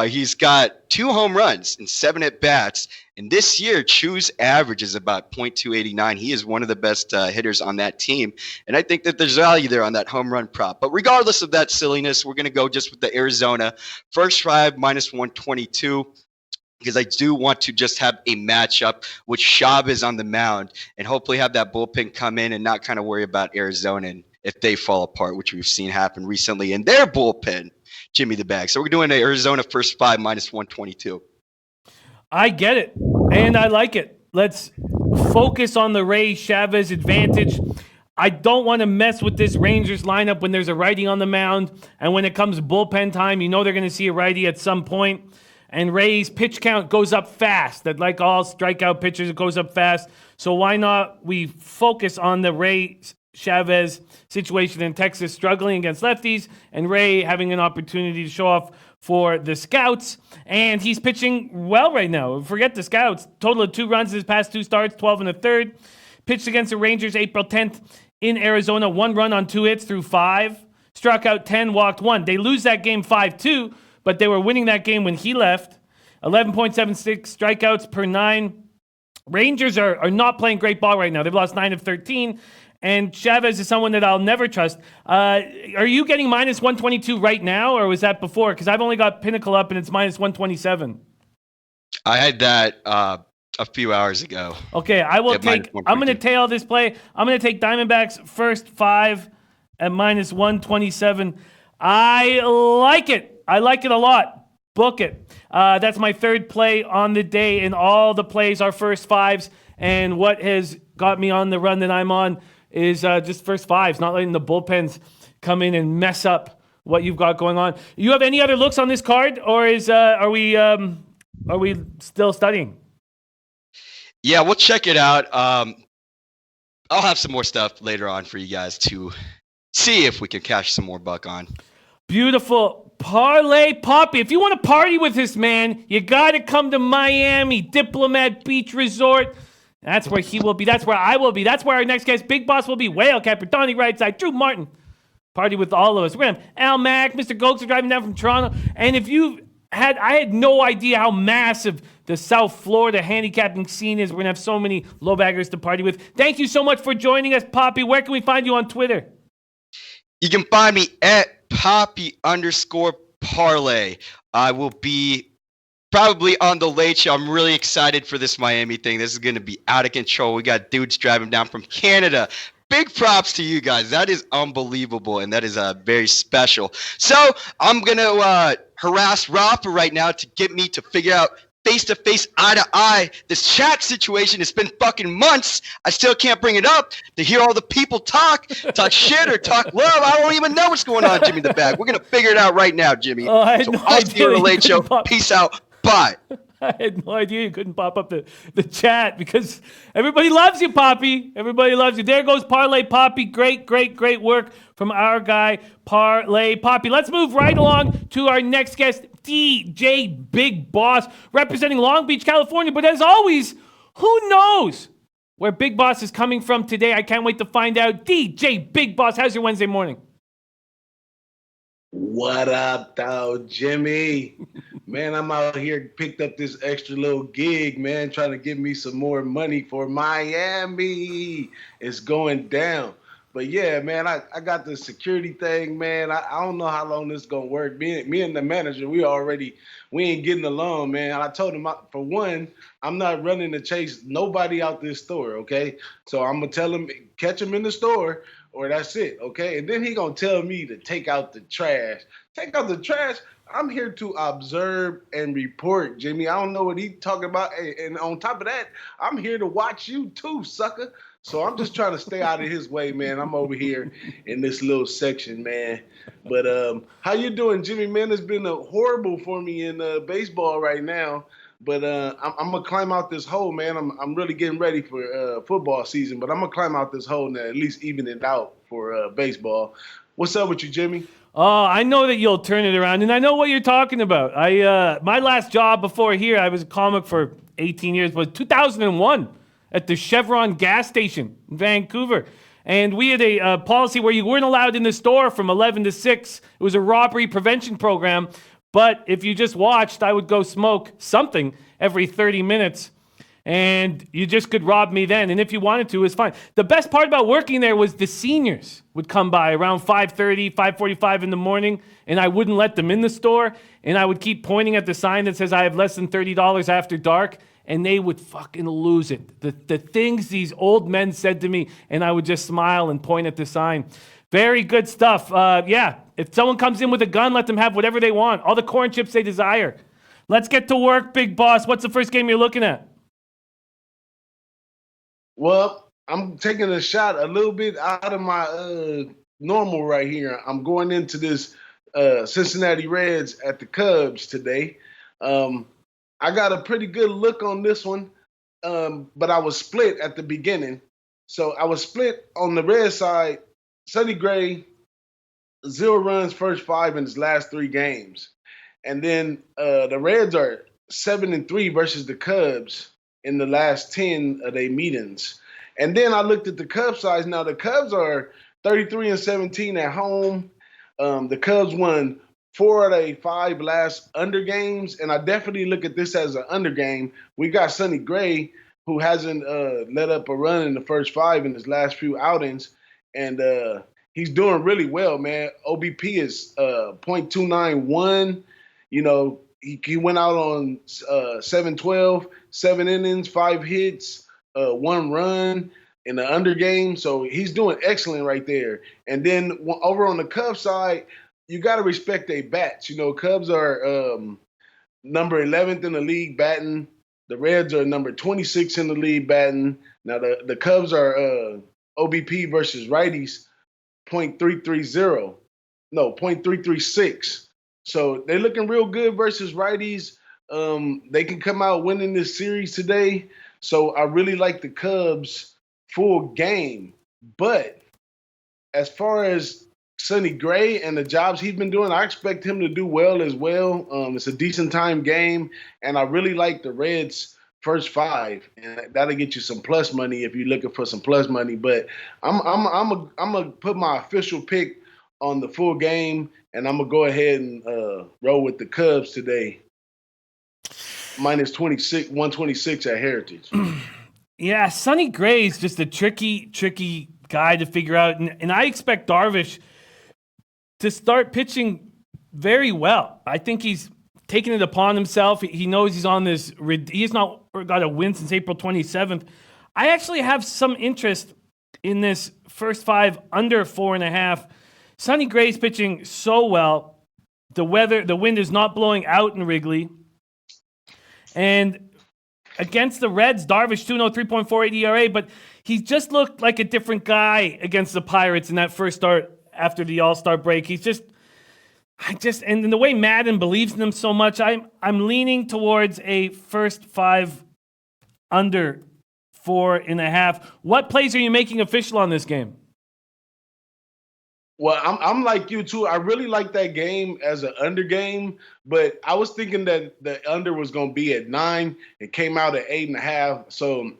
he's got 2 home runs and 7 at-bats. And this year, Chu's average is about .289. He is one of the best hitters on that team. And I think that there's value there on that home run prop. But regardless of that silliness, we're going to go just with the Arizona. First 5 -122. Because I do want to just have a matchup with Chavez on the mound and hopefully have that bullpen come in and not kind of worry about Arizona and if they fall apart, which we've seen happen recently in their bullpen. Jimmy the Bag. So we're doing the Arizona first 5 -122. I get it, and I like it. Let's focus on the Ray Chavez advantage. I don't want to mess with this Rangers lineup when there's a righty on the mound, and when it comes bullpen time, they're going to see a righty at some point. And Ray's pitch count goes up fast. That, like all strikeout pitchers, it goes up fast. So why not we focus on the Ray Chavez situation in Texas, struggling against lefties, and Ray having an opportunity to show off for the Scouts. And he's pitching well right now. Forget the Scouts. Total of 2 runs in his past 2 starts, 12 and a third. Pitched against the Rangers April 10th in Arizona. 1 run on 2 hits through 5. Struck out 10, walked 1. They lose that game 5-2, but they were winning that game when he left. 11.76 strikeouts per 9. Rangers are not playing great ball right now. They've lost 9 of 13. And Chavez is someone that I'll never trust. Are you getting -122 right now, or was that before? Because I've only got Pinnacle up, and it's -127. I had that a few hours ago. Okay, I will take. I'm going to tail this play. I'm going to take Diamondbacks first 5 at minus 127. I like it. I like it a lot. Book it. That's my third play on the day, and all the plays are first fives. And what has got me on the run that I'm on is just first fives, not letting the bullpens come in and mess up what you've got going on. You have any other looks on this card, or are we still studying? Yeah, we'll check it out. I'll have some more stuff later on for you guys to see if we can cash some more buck on. Beautiful. Parlay Papi. If you want to party with this man, you got to come to Miami Diplomat Beach Resort. That's where he will be. That's where I will be. That's where our next guest, Big Boss, will be. Whale Capper, Donnie Rightside, Drew Martin. Party with all of us. We're going to have Al Mack, Mr. Gokes are driving down from Toronto. And I had no idea how massive the South Florida handicapping scene is. We're going to have so many low baggers to party with. Thank you so much for joining us, Papi. Where can we find you on Twitter? You can find me at Poppy_parlay. I will be probably on the late show. I'm really excited for this Miami thing. This is going to be out of control. We got dudes driving down from Canada. Big props to you guys. That is unbelievable, and that is very special. So I'm going to harass Rafa right now to get me to figure out face-to-face, eye-to-eye this chat situation. It's been fucking months. I still can't bring it up to hear all the people talk shit or talk love. I don't even know what's going on, Jimmy the Bag. We're going to figure it out right now, Jimmy. I'll see you on the late show. Peace out. Bye. I had no idea you couldn't pop up the chat because everybody loves you, Papi. Everybody loves you. There goes Parlay Papi. Great work from our guy, Parlay Papi. Let's move right along to our next guest, DJ Big Boss, representing Long Beach, California. But as always, who knows where Big Boss is coming from today? I can't wait to find out. DJ Big Boss, how's your Wednesday morning? What up, though, Jimmy? Man, I'm out here, picked up this extra little gig, man, trying to get me some more money for Miami. It's going down. But yeah, man, I got the security thing, man. I don't know how long this is going to work. Me and the manager, we ain't getting along, man. I told him, for one, I'm not running to chase nobody out this store, okay? So I'm going to tell him, catch him in the store, or that's it, okay? And then he gonna tell me to take out the trash. Take out the trash? I'm here to observe and report, Jimmy. I don't know what he talking about. And on top of that, I'm here to watch you too, sucker. So I'm just trying to stay out of his way, man. I'm over here in this little section, man. But how you doing, Jimmy? Man, it's been horrible for me in baseball right now. But I'm going to climb out this hole, man. I'm really getting ready for football season, but I'm going to climb out this hole and at least even it out for baseball. What's up with you, Jimmy? Oh, I know that you'll turn it around, and I know what you're talking about. My last job before here, I was a comic for 18 years, was 2001 at the Chevron gas station in Vancouver. And we had a policy where you weren't allowed in the store from 11 to 6. It was a robbery prevention program. But if you just watched, I would go smoke something every 30 minutes. And you just could rob me then. And if you wanted to, it was fine. The best part about working there was the seniors would come by around 5:30, 5:45 in the morning. And I wouldn't let them in the store. And I would keep pointing at the sign that says I have less than $30 after dark. And they would fucking lose it. The things these old men said to me. And I would just smile and point at the sign. Very good stuff. Yeah, if someone comes in with a gun, let them have whatever they want. All the corn chips they desire. Let's get to work, Big Boss. What's the first game you're looking at? Well, I'm taking a shot a little bit out of my normal right here. I'm going into this Cincinnati Reds at the Cubs today. I got a pretty good look on this one, but I was split at the beginning. So I was split on the Red side. Sonny Gray, 0 runs first 5 in his last 3 games. And then the Reds are 7-3 versus the Cubs in the last 10 of their meetings. And then I looked at the Cubs side. Now the Cubs are 33-17 at home. The Cubs won 4 of their 5 last under games. And I definitely look at this as an under game. We got Sonny Gray, who hasn't let up a run in the first 5 in his last few outings. And he's doing really well, man. OBP is .291. You know, he went out on 7-12, 7 innings, 5 hits, 1 run. in the under game. So he's doing excellent right there. And then over on the Cubs side, you got to respect their bats. Cubs are number 11th in the league batting. The Reds are number 26 in the league batting. Now the Cubs are OBP versus righties .330. No, .336. So they're looking real good versus righties. They can come out winning this series today. So I really like the Cubs full game. But as far as Sonny Gray and the jobs he's been doing, I expect him to do well as well. It's a decent time game, and I really like the Reds' first 5, and that'll get you some plus money if you're looking for some plus money. But I'm gonna put my official pick on the full game, and I'm gonna go ahead and roll with the Cubs today. Minus 126 at Heritage. Yeah, Sonny Gray's just a tricky guy to figure out, and I expect Darvish to start pitching very well. I think he's taking it upon himself. He knows he's on this. He's not got a win since April 27th. I actually have some interest in this first 5 under 4.5. Sonny Gray's pitching so well. The wind is not blowing out in Wrigley. And against the Reds, Darvish 2.0, 3.48 ERA, but he just looked like a different guy against the Pirates in that first start after the All-Star break. And the way Madden believes in him so much, I'm leaning towards a first 5 under 4.5. What plays are you making official on this game? Well, I'm like you too. I really like that game as an under game, but I was thinking that the under was going to be at 9. It came out at 8.5. So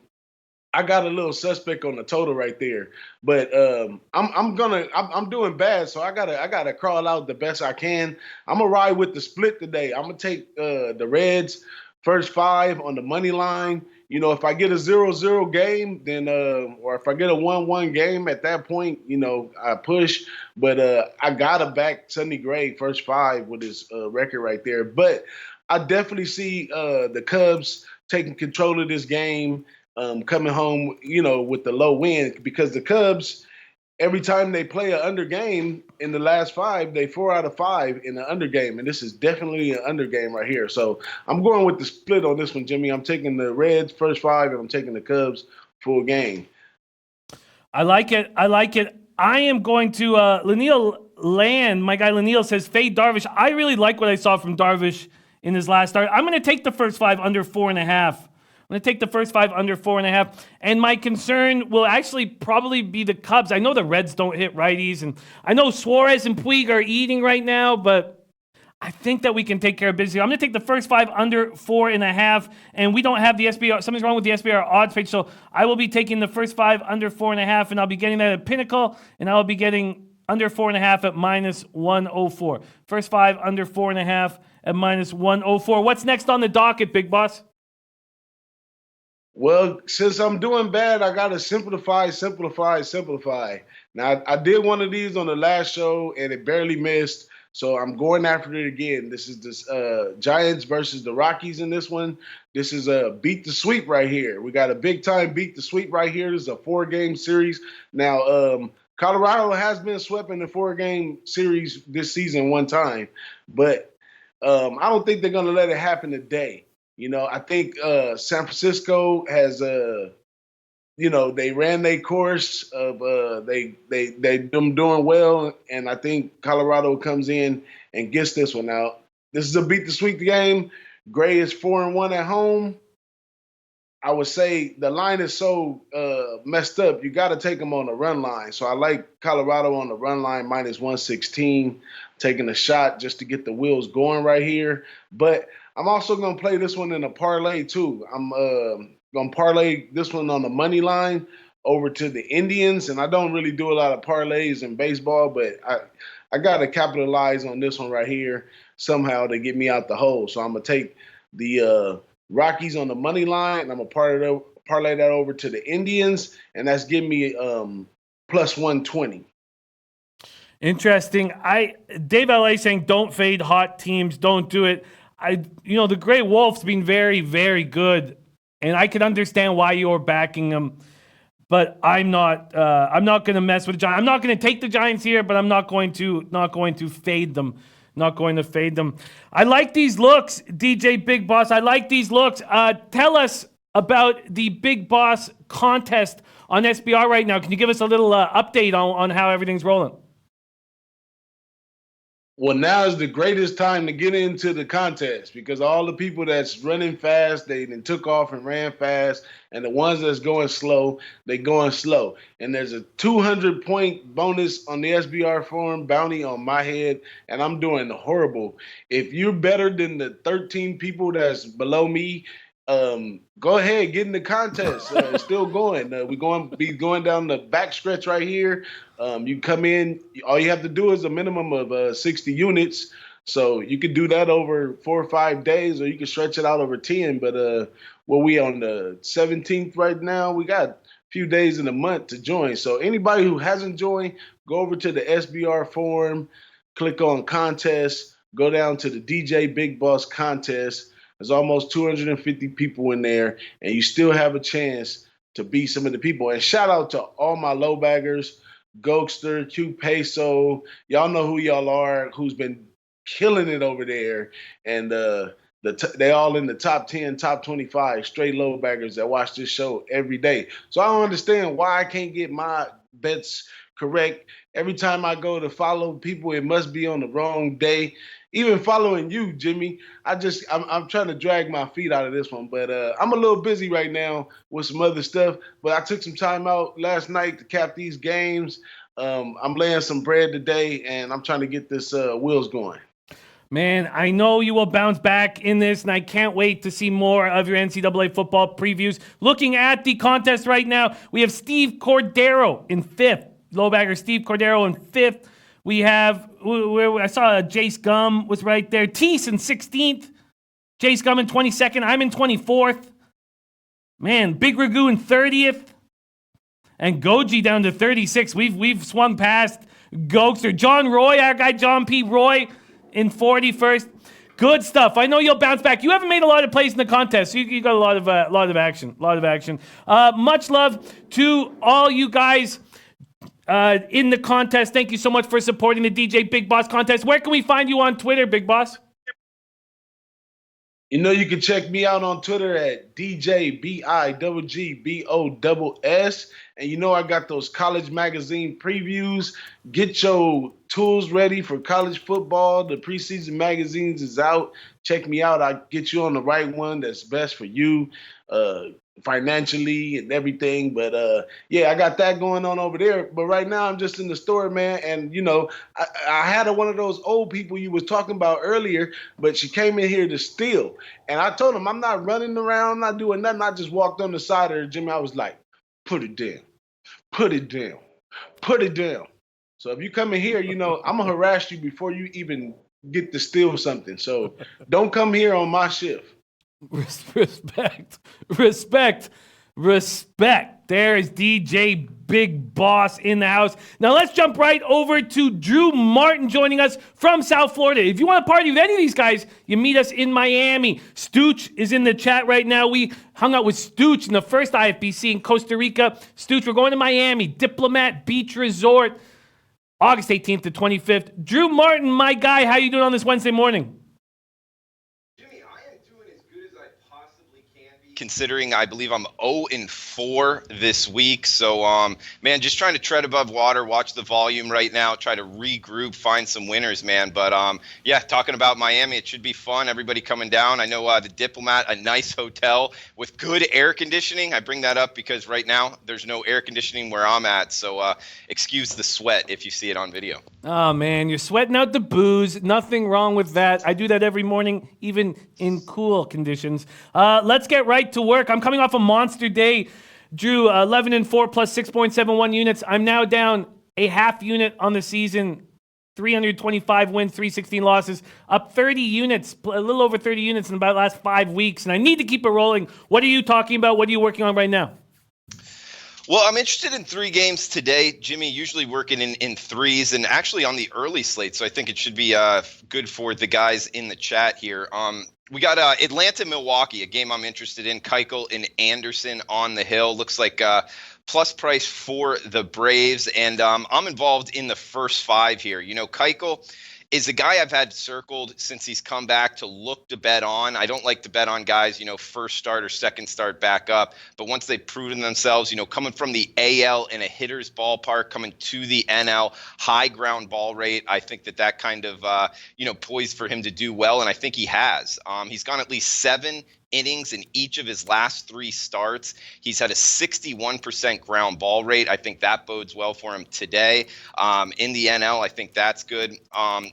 I got a little suspect on the total right there. But I'm doing bad, so I gotta crawl out the best I can. I'm gonna ride with the split today. I'm gonna take the Reds first 5 on the money line. If I get a 0-0 game, then or if I get a 1-1 game at that point, I push. But I gotta back Sonny Gray first 5 with his record right there. But I definitely see the Cubs taking control of this game, coming home, with the low win, because the Cubs, every time they play an under game in the last 5, they 4 out of 5 in the under game. And this is definitely an under game right here. So I'm going with the split on this one, Jimmy. I'm taking the Reds first 5, and I'm taking the Cubs full game. I like it. I am going to Lanil Land. My guy Lanil says, fade Darvish. I really like what I saw from Darvish in his last start. I'm going to take the first 5 under 4.5. I'm going to take the first 5 under 4.5. And my concern will actually probably be the Cubs. I know the Reds don't hit righties, and I know Suarez and Puig are eating right now, but I think that we can take care of business. I'm going to take the first 5 under 4.5, and we don't have the SBR. Something's wrong with the SBR odds page, so I will be taking the first 5 under 4.5, and I'll be getting that at Pinnacle, and I'll be getting under 4.5 at minus 104. First 5 under 4.5 at minus 104. What's next on the docket, Big Boss? Well, since I'm doing bad, I got to simplify. Now, I did one of these on the last show, and it barely missed, so I'm going after it again. This is this Giants versus the Rockies in this one. This is a beat the sweep right here. We got a big-time beat the sweep right here. This is a 4-game series. Now, Colorado has been swept in the 4-game series this season one time, but I don't think they're going to let it happen today. I think San Francisco has, they ran their course of them doing well, and I think Colorado comes in and gets this one out. This is a beat the sweep game. Gray is 4-1 at home. I would say the line is so messed up, you got to take them on the run line. So I like Colorado on the run line minus 116, taking a shot just to get the wheels going right here. But I'm also going to play this one in a parlay too. I'm going to parlay this one on the money line over to the Indians. And I don't really do a lot of parlays in baseball, but I got to capitalize on this one right here somehow to get me out the hole. So I'm going to take the Rockies on the money line, and I'm going to parlay that over to the Indians, and that's giving me plus 120. Interesting. Dave LA saying don't fade hot teams, don't do it. The Gray Wolf's been very, very good, and I can understand why you're backing them. but I'm not going to mess with the Giants. I'm not going to take the Giants here, but I'm not going to fade them. Not going to fade them. I like these looks, DJ Big Boss. I like these looks. Tell us about the Big Boss contest on SBR right now. Can you give us a little update on how everything's rolling? Well, now is the greatest time to get into the contest because all the people that's running fast, they then took off and ran fast, and the ones that's going slow, they going slow. And there's a 200-point bonus on the SBR Forum bounty on my head, and I'm doing horrible. If you're better than the 13 people that's below me, go ahead, get in the contest. It's still going. We're going to be going down the back stretch right here. You come in, all you have to do is a minimum of 60 units. So you could do that over 4 or 5 days, or you can stretch it out over 10. But we on the 17th right now. We got a few days in the month to join. So anybody who hasn't joined, go over to the SBR Forum, click on contest, go down to the DJ Big Boss contest. There's almost 250 people in there, and you still have a chance to beat some of the people. And shout out to all my low baggers, Gokster, Q Peso. Y'all know who y'all are, who's been killing it over there. And they all in the top 10, top 25 straight low baggers that watch this show every day. So I don't understand why I can't get my bets correct. Every time I go to follow people, it must be on the wrong day. Even following you, Jimmy, I'm trying to drag my feet out of this one, but I'm a little busy right now with some other stuff. But I took some time out last night to cap these games. I'm laying some bread today, and I'm trying to get this wheels going. Man, I know you will bounce back in this, and I can't wait to see more of your NCAA football previews. Looking at the contest right now, we have Steve Cordero in 5th. Lowbagger Steve Cordero in 5th. We have, I saw Jace Gum was right there. Tease in 16th. Jace Gum in 22nd. I'm in 24th. Man, Big Ragu in 30th. And Goji down to 36. We've swung past Gokester. John Roy, our guy John P. Roy in 41st. Good stuff. I know you'll bounce back. You haven't made a lot of plays in the contest, so you got a lot of action. Much love to all you guys in the contest. Thank you so much for supporting the DJ Big Boss contest. Where can we find you on Twitter, Big Boss? You know, you can check me out on Twitter at DJBIGGBOSS. And you know, I got those college magazine previews. Get your tools ready for college football. The preseason magazines is out. Check me out. I'll get you on the right one that's best for you. Financially and everything, but I got that going on over there. But right now I'm just in the store, man, and you know, I had one of those old people you was talking about earlier, but she came in here to steal, and I told him I'm not running around, I'm not doing nothing. I just walked on the side of her, Jimmy. I was like, put it down. So if you come in here, you know, I'm gonna harass you before you even get to steal something. So don't come here on my shift. Respect. There is DJ Big Boss in the house. Now let's jump right over to Drew Martin joining us from South Florida. If you want to party with any of these guys, you meet us in Miami. Stooch is in the chat right now. We hung out with Stooch in the first IFBC in Costa Rica. Stooch, we're going to Miami, Diplomat Beach Resort, August 18th to 25th. Drew Martin, my guy, how you doing on this Wednesday morning? Considering I believe I'm 0-4 this week. So, man, just trying to tread above water, watch the volume right now, try to regroup, find some winners, man. But, talking about Miami, it should be fun. Everybody coming down. I know the Diplomat, a nice hotel with good air conditioning. I bring that up because right now there's no air conditioning where I'm at. So excuse the sweat if you see it on video. Oh, man, you're sweating out the booze. Nothing wrong with that. I do that every morning, even in cool conditions. Let's get right to work. I'm coming off a monster day. Drew, 11-4 plus 6.71 units. I'm now down a half unit on the season. 325 wins, 316 losses. Up 30 units, a little over 30 units in about the last 5 weeks. And I need to keep it rolling. What are you talking about? What are you working on right now? Well, I'm interested in 3 games today. Jimmy, usually working in threes and actually on the early slate. So I think it should be good for the guys in the chat here. We got Atlanta, Milwaukee, a game I'm interested in. Keuchel and Anderson on the hill. Looks like plus price for the Braves, and I'm involved in the first 5 here. Keuchel is a guy I've had circled since he's come back to look to bet on. I don't like to bet on guys, first start or second start back up. But once they've proven themselves, coming from the AL in a hitter's ballpark, coming to the NL, high ground ball rate, I think that kind of, poised for him to do well. And I think he has. He's gone at least 7 innings in each of his last 3 starts. He's had a 61% ground ball rate. I think that bodes well for him today. In the NL, I think that's good.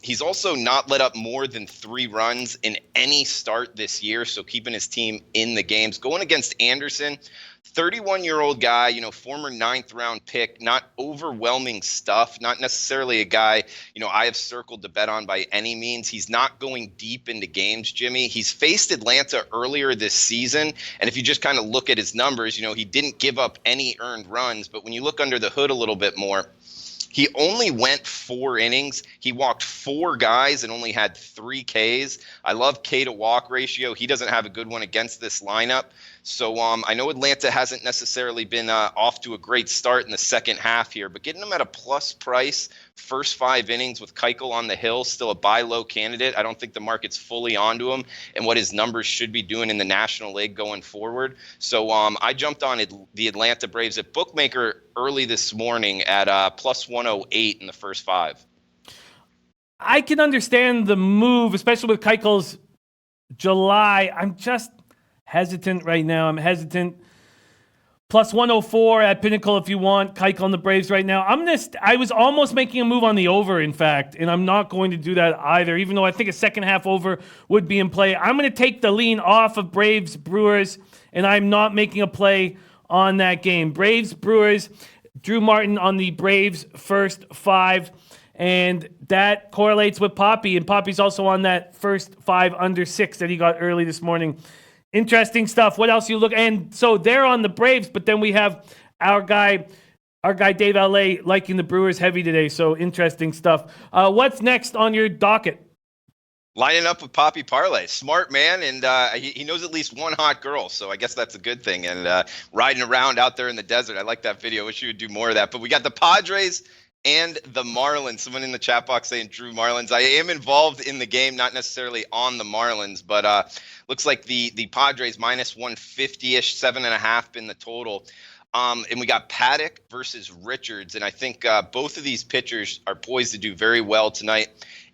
He's also not let up more than 3 runs in any start this year, so keeping his team in the games. Going against Anderson, 31-year-old guy, former 9th round pick, not overwhelming stuff, not necessarily a guy, I have circled to bet on by any means. He's not going deep into games, Jimmy. He's faced Atlanta earlier this season, and if you just kind of look at his numbers, he didn't give up any earned runs, but when you look under the hood a little bit more, he only went 4 innings. He walked 4 guys and only had 3 Ks. I love K to walk ratio. He doesn't have a good one against this lineup. So I know Atlanta hasn't necessarily been off to a great start in the second half here, but getting them at a plus price, first 5 innings with Keuchel on the hill, still a buy low candidate. I don't think the market's fully onto him and what his numbers should be doing in the National League going forward. So I jumped on the Atlanta Braves at Bookmaker early this morning at plus 108 in the first 5. I can understand the move, especially with Keuchel's July. I'm just hesitant right now. I'm hesitant. Plus 104 at Pinnacle if you want. Keuchel on the Braves right now. I was almost making a move on the over, in fact, and I'm not going to do that either, even though I think a second half over would be in play. I'm going to take the lean off of Braves Brewers, and I'm not making a play on that game. Braves Brewers, Drew Martin on the Braves first 5, and that correlates with Papi, and Papi's also on that first 5 under 6 that he got early this morning. Interesting stuff. What else you look? And so they're on the Braves, but then we have our guy Dave LA liking the Brewers heavy today. So interesting stuff. What's next on your docket? Lining up with Papi Parlay. Smart man, and he knows at least one hot girl, so I guess that's a good thing. And riding around out there in the desert, I like that video. Wish you would do more of that. But we got the Padres and the Marlins. Someone in the chat box saying Drew Marlins. I am involved in the game, not necessarily on the Marlins, but looks like the Padres minus 150-ish, 7.5 in the total. And we got Paddock versus Richards, and I think both of these pitchers are poised to do very well tonight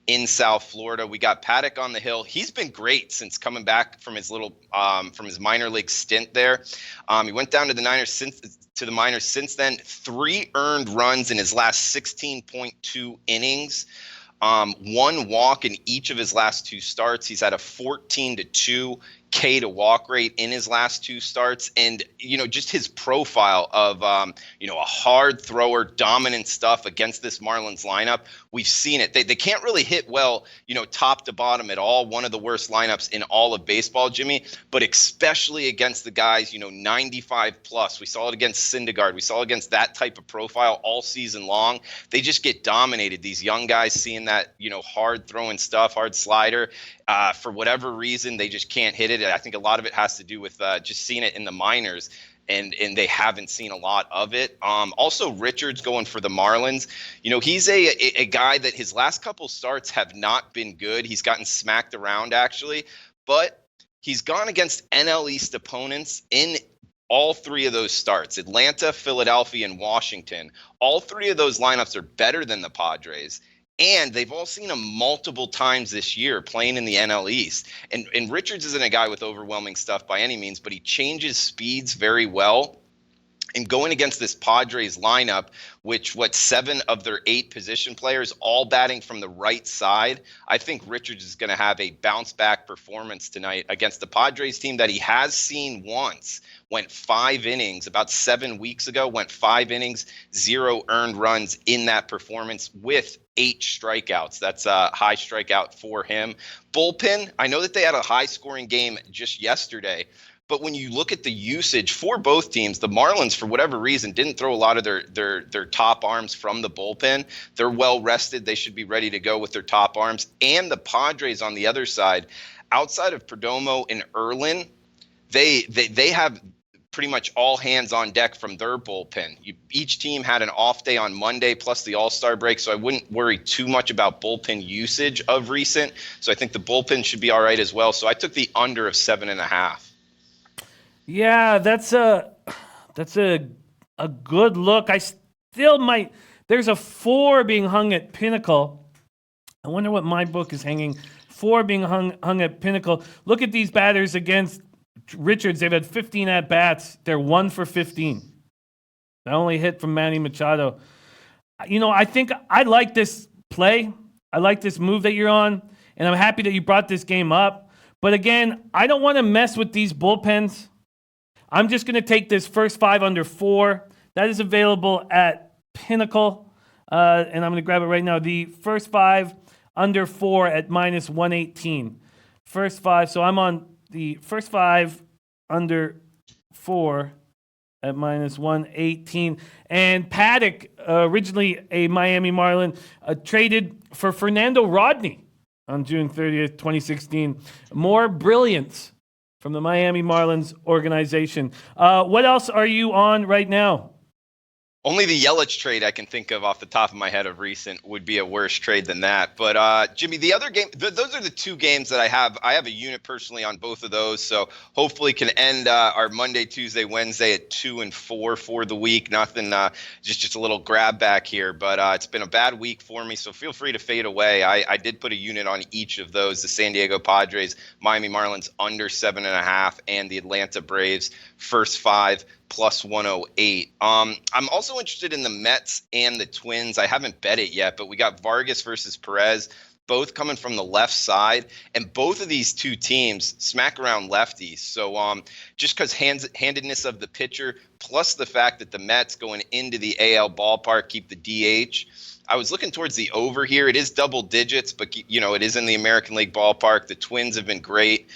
in South Florida. We got Paddock on the hill. He's been great since coming back from his from his minor league stint there. He went down to the minors since then. 3 earned runs in his last 16.2 innings. 1 walk in each of his last 2 starts. He's had a 14-2 K to walk rate in his last 2 starts. And, just his profile of, a hard thrower, dominant stuff against this Marlins lineup. We've seen it. They can't really hit well, top to bottom at all. One of the worst lineups in all of baseball, Jimmy, but especially against the guys, 95 plus. We saw it against Syndergaard. We saw it against that type of profile all season long. They just get dominated. These young guys seeing that, hard throwing stuff, hard slider. For whatever reason, they just can't hit it. I think a lot of it has to do with just seeing it in the minors, and they haven't seen a lot of it. Also, Richards going for the Marlins. He's a guy that his last couple starts have not been good. He's gotten smacked around, actually, but he's gone against NL East opponents in all 3 of those starts: Atlanta, Philadelphia, and Washington. All 3 of those lineups are better than the Padres. And they've all seen him multiple times this year playing in the NL East. And Richards isn't a guy with overwhelming stuff by any means, but he changes speeds very well. And going against this Padres lineup, which 7 of their 8 position players all batting from the right side, I think Richards is going to have a bounce back performance tonight against the Padres team that he has seen once. Went 5 innings about 7 weeks ago, went 5 innings, 0 earned runs in that performance with 8 strikeouts. That's a high strikeout for him. Bullpen, I know that they had a high scoring game just yesterday, but when you look at the usage for both teams, the Marlins, for whatever reason, didn't throw a lot of their top arms from the bullpen. They're well rested. They should be ready to go with their top arms. And the Padres on the other side, outside of Perdomo and Erlin, they have pretty much all hands on deck from their bullpen. Each team had an off day on Monday plus the All-Star break, so I wouldn't worry too much about bullpen usage of recent. So I think the bullpen should be all right as well. So I took the under of 7.5. Yeah, that's a good look. I still might. There's a 4 being hung at Pinnacle. I wonder what my book is hanging. 4 being hung at Pinnacle. Look at these batters against Richards. They've had 15 at bats. They're 1 for 15. The only hit from Manny Machado. I think I like this play. I like this move that you're on, and I'm happy that you brought this game up. But again, I don't want to mess with these bullpens. I'm just going to take this first 5 under 4. That is available at Pinnacle, and I'm going to grab it right now. The first 5 under 4 at minus 118. First 5. So I'm on the first 5 under 4 at minus 118. And Paddock, originally a Miami Marlin, traded for Fernando Rodney on June 30th, 2016. More brilliance from the Miami Marlins organization. What else are you on right now? Only the Yelich trade I can think of off the top of my head of recent would be a worse trade than that. But Jimmy, the other game, those are the 2 games that I have. I have a unit personally on both of those, so hopefully can end our Monday, Tuesday, Wednesday at 2 and 4 for the week. Nothing, just a little grab back here. But it's been a bad week for me, so feel free to fade away. I did put a unit on each of those: the San Diego Padres, Miami Marlins under 7.5, and the Atlanta Braves first 5. Plus 108. I'm also interested in the Mets and the Twins. I haven't bet it yet, but we got Vargas versus Perez, both coming from the left side, and both of these 2 teams smack around lefties. So just because handedness of the pitcher, plus the fact that the Mets going into the AL ballpark keep the DH. I was looking towards the over here. It is double digits, but it is in the American League ballpark. The Twins have been great.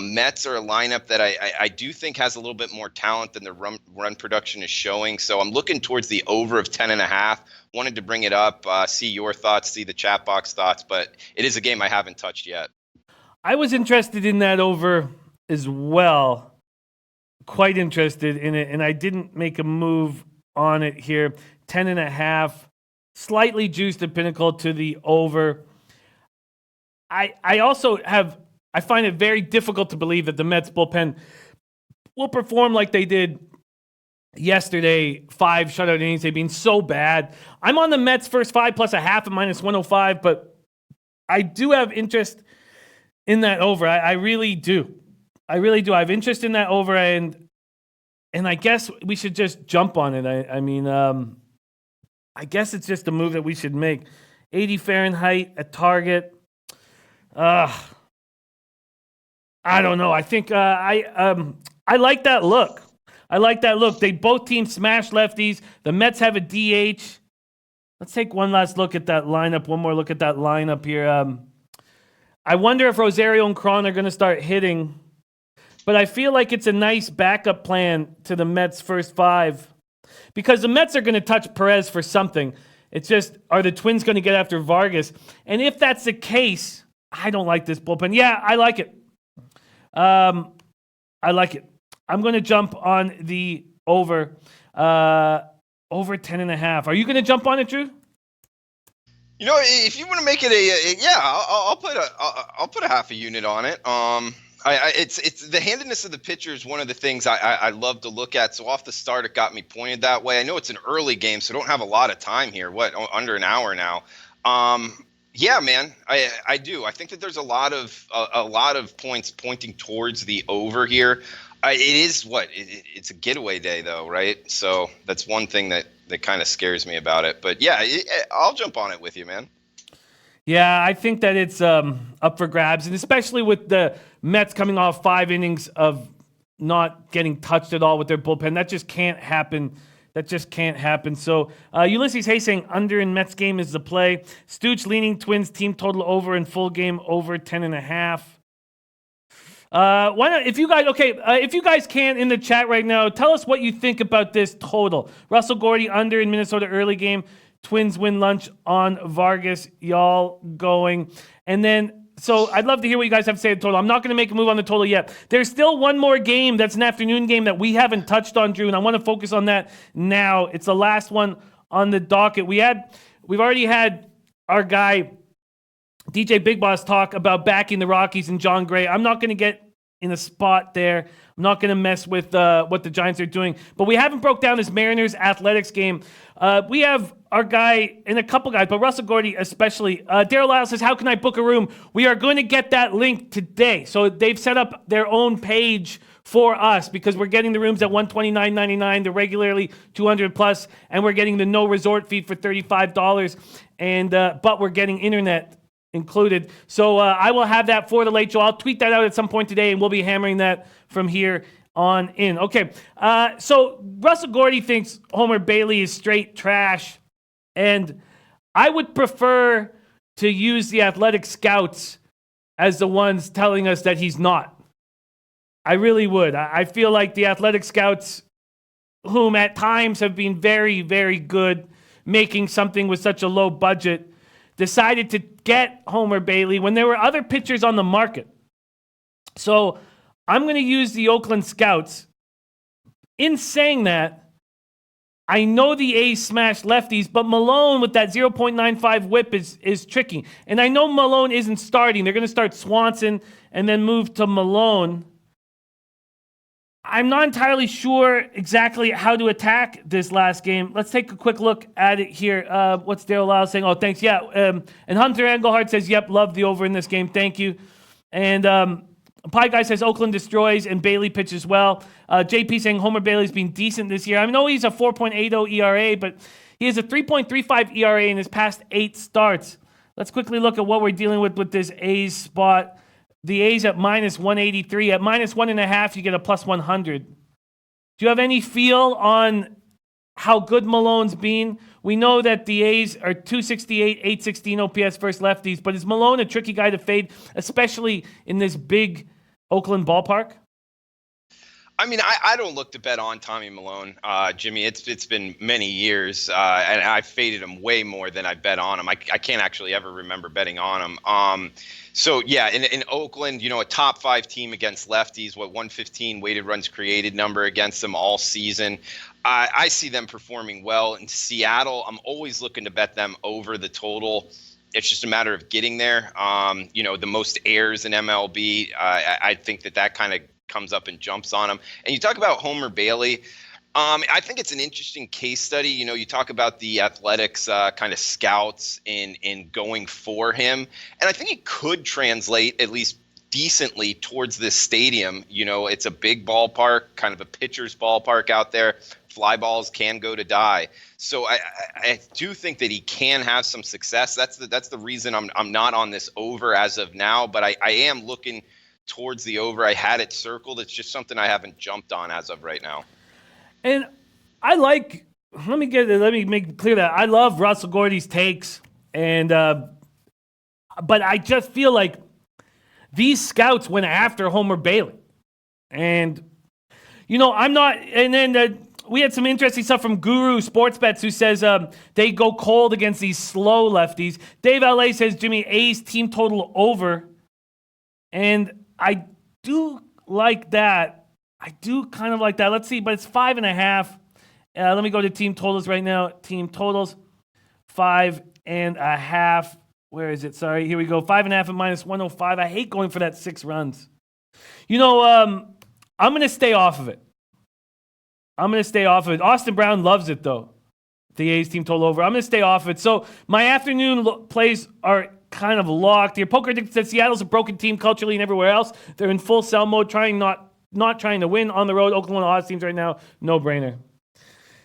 Mets are a lineup that I do think has a little bit more talent than the run production is showing. So I'm looking towards the over of 10.5. Wanted to bring it up, see your thoughts, see the chat box thoughts, but it is a game I haven't touched yet. I was interested in that over as well. Quite interested in it, and I didn't make a move on it here. 10.5. Slightly juiced the Pinnacle to the over. I also I find it very difficult to believe that the Mets bullpen will perform like they did yesterday. 5 shutout innings. They've been so bad. I'm on the Mets first 5 plus a half at minus 105, but I do have interest in that over. I really do. I really do. I have interest in that over, and I guess we should just jump on it. I guess it's just a move that we should make. 80 Fahrenheit at Target. I don't know. I think I like that look. I like that look. Both teams smash lefties. The Mets have a DH. Let's take one last look at that lineup. One more look at that lineup here. I wonder if Rosario and Cron are going to start hitting. But I feel like it's a nice backup plan to the Mets' first 5. Because the Mets are going to touch Perez for something. It's just, are the Twins going to get after Vargas? And if that's the case, I don't like this bullpen. Yeah, I like it. I like it. I'm going to jump on the over 10.5. Are you going to jump on it, Drew? If you want to make it I'll put a half a unit on it. It's the handedness of the pitcher is one of the things I love to look at. So off the start, it got me pointed that way. I know it's an early game, so I don't have a lot of time here. Under an hour now? Yeah, man, I do. I think that there's a lot of points pointing towards the over here. It is it's a getaway day though, right? So that's one thing that kind of scares me about it. But yeah, I'll jump on it with you, man. Yeah, I think that it's up for grabs, and especially with the Mets coming off 5 innings of not getting touched at all with their bullpen. That just can't happen. So Ulysses Hayes saying under in Mets game is the play. Stooch leaning Twins team total over in full game over 10.5. Why not? If you guys can in the chat right now, tell us what you think about this total. Russell Gordy under in Minnesota early game. Twins win lunch on Vargas. Y'all going. And then so I'd love to hear what you guys have to say on the total. I'm not going to make a move on the total yet. There's still one more game that's an afternoon game that we haven't touched on, Drew, and I want to focus on that now. It's the last one on the docket. We've already had our guy DJ Big Boss talk about backing the Rockies and John Gray. I'm not going to get in a spot there. I'm not going to mess with what the Giants are doing. But we haven't broke down this Mariners Athletics game. We have our guy and a couple guys, but Russell Gordy especially. Daryl Lyle says, how can I book a room? We are going to get that link today. So they've set up their own page for us because we're getting the rooms at $129.99. They're regularly $200 plus, and we're getting the no resort fee for $35. And but we're getting internet included. So I will have that for the late show. I'll tweet that out at some point today, and we'll be hammering that from here on in. Okay, so Russell Gordy thinks Homer Bailey is straight trash, and I would prefer to use the athletic scouts as the ones telling us that he's not. I really would. I feel like the athletic scouts, whom at times have been very, very good making something with such a low budget, decided to get Homer Bailey when there were other pitchers on the market. So I'm going to use the Oakland Scouts. In saying that, I know the A's smashed lefties, but Malone with that 0.95 whip is tricky. And I know Malone isn't starting. They're going to start Swanson and then move to Malone. I'm not entirely sure exactly how to attack this last game. Let's take a quick look at it here. What's Daryl Lyle saying? Oh, thanks. Yeah. And Hunter Engelhardt says, yep, love the over in this game. Thank you. And Pie Guy says Oakland destroys and Bailey pitches well. JP saying Homer Bailey's been decent this year. I know he's a 4.80 ERA, but he has a 3.35 ERA in his past 8 starts. Let's quickly look at what we're dealing with this A's spot. The A's at minus 183. At minus 1.5, you get a plus 100. Do you have any feel on how good Malone's been? We know that the A's are 268, 816 OPS versus lefties, but is Malone a tricky guy to fade, especially in this big Oakland ballpark? I mean, I don't look to bet on Tommy Malone, Jimmy. It's been many years, and I've faded him way more than I bet on him. I can't actually ever remember betting on him. So, yeah, in Oakland, you know, a top 5 team against lefties, 115 weighted runs created number against them all season. I see them performing well. In Seattle, I'm always looking to bet them over the total. It's just a matter of getting there. You know, the most errors in MLB, I think that kind of comes up and jumps on him. And you talk about Homer Bailey. I think it's an interesting case study. You know, you talk about the Athletics kind of scouts in going for him. And I think it could translate at least decently towards this stadium. You know, it's a big ballpark, kind of a pitcher's ballpark out there. Fly balls can go to die. So I do think that he can have some success. That's the reason I'm not on this over as of now. But I am looking towards the over. I had it circled. It's just something I haven't jumped on as of right now. And I like, let me make clear that I love Russell Gordy's takes, and but I just feel like these scouts went after Homer Bailey, and you know I'm not. And then we had some interesting stuff from Guru Sports Bets, who says they go cold against these slow lefties. Dave LA says Jimmy A's team total over, and I do like that. I do kind of like that. Let's see, but it's 5.5. Let me go to team totals right now. Team totals, 5.5. Where is it? Sorry, here we go. 5.5 at minus 105. I hate going for that 6 runs. You know, I'm going to stay off of it. Austin Brown loves it, though. The A's team total over. I'm going to stay off of it. So my afternoon plays are kind of locked here. Poker Addict said Seattle's a broken team culturally and everywhere else. They're in full sell mode, not trying to win on the road. Oklahoma odds teams right now, no brainer.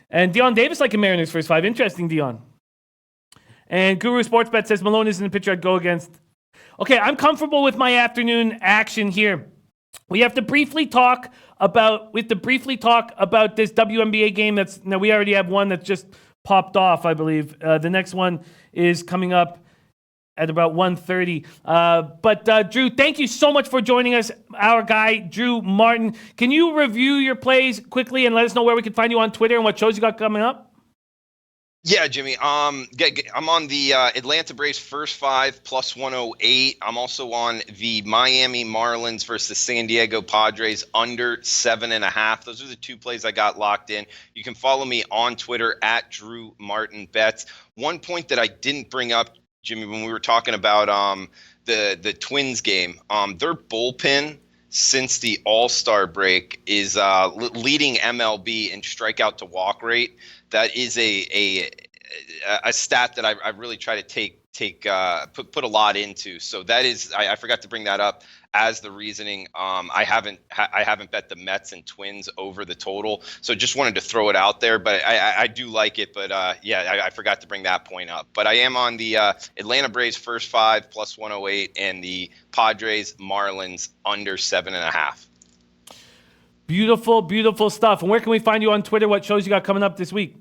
And Dion Davis like a Mariners first 5. Interesting, Dion. And Guru Sports Bet says Malone isn't a pitcher I'd go against. Okay, I'm comfortable with my afternoon action here. We have to briefly talk about this WNBA game we already have one that's just popped off, I believe. The next one is coming up at about 1:30. But Drew, thank you so much for joining us. Our guy, Drew Martin. Can you review your plays quickly and let us know where we can find you on Twitter and what shows you got coming up? Yeah, Jimmy. I'm on the Atlanta Braves first 5 plus 108. I'm also on the Miami Marlins versus San Diego Padres under 7.5. Those are the two plays I got locked in. You can follow me on Twitter at Drew Martin Bets. One point that I didn't bring up, Jimmy, when we were talking about the Twins game, their bullpen since the All-Star break is leading MLB in strikeout to walk rate. That is a stat that I really try to put a lot into. So that is I forgot to bring that up as the reasoning. I haven't bet the Mets and Twins over the total, so just wanted to throw it out there. But I do like it. But I forgot to bring that point up. But I am on the Atlanta Braves first 5 plus 108 and the Padres Marlins under 7.5. Beautiful, beautiful stuff. And where can we find you on Twitter? What shows you got coming up this week?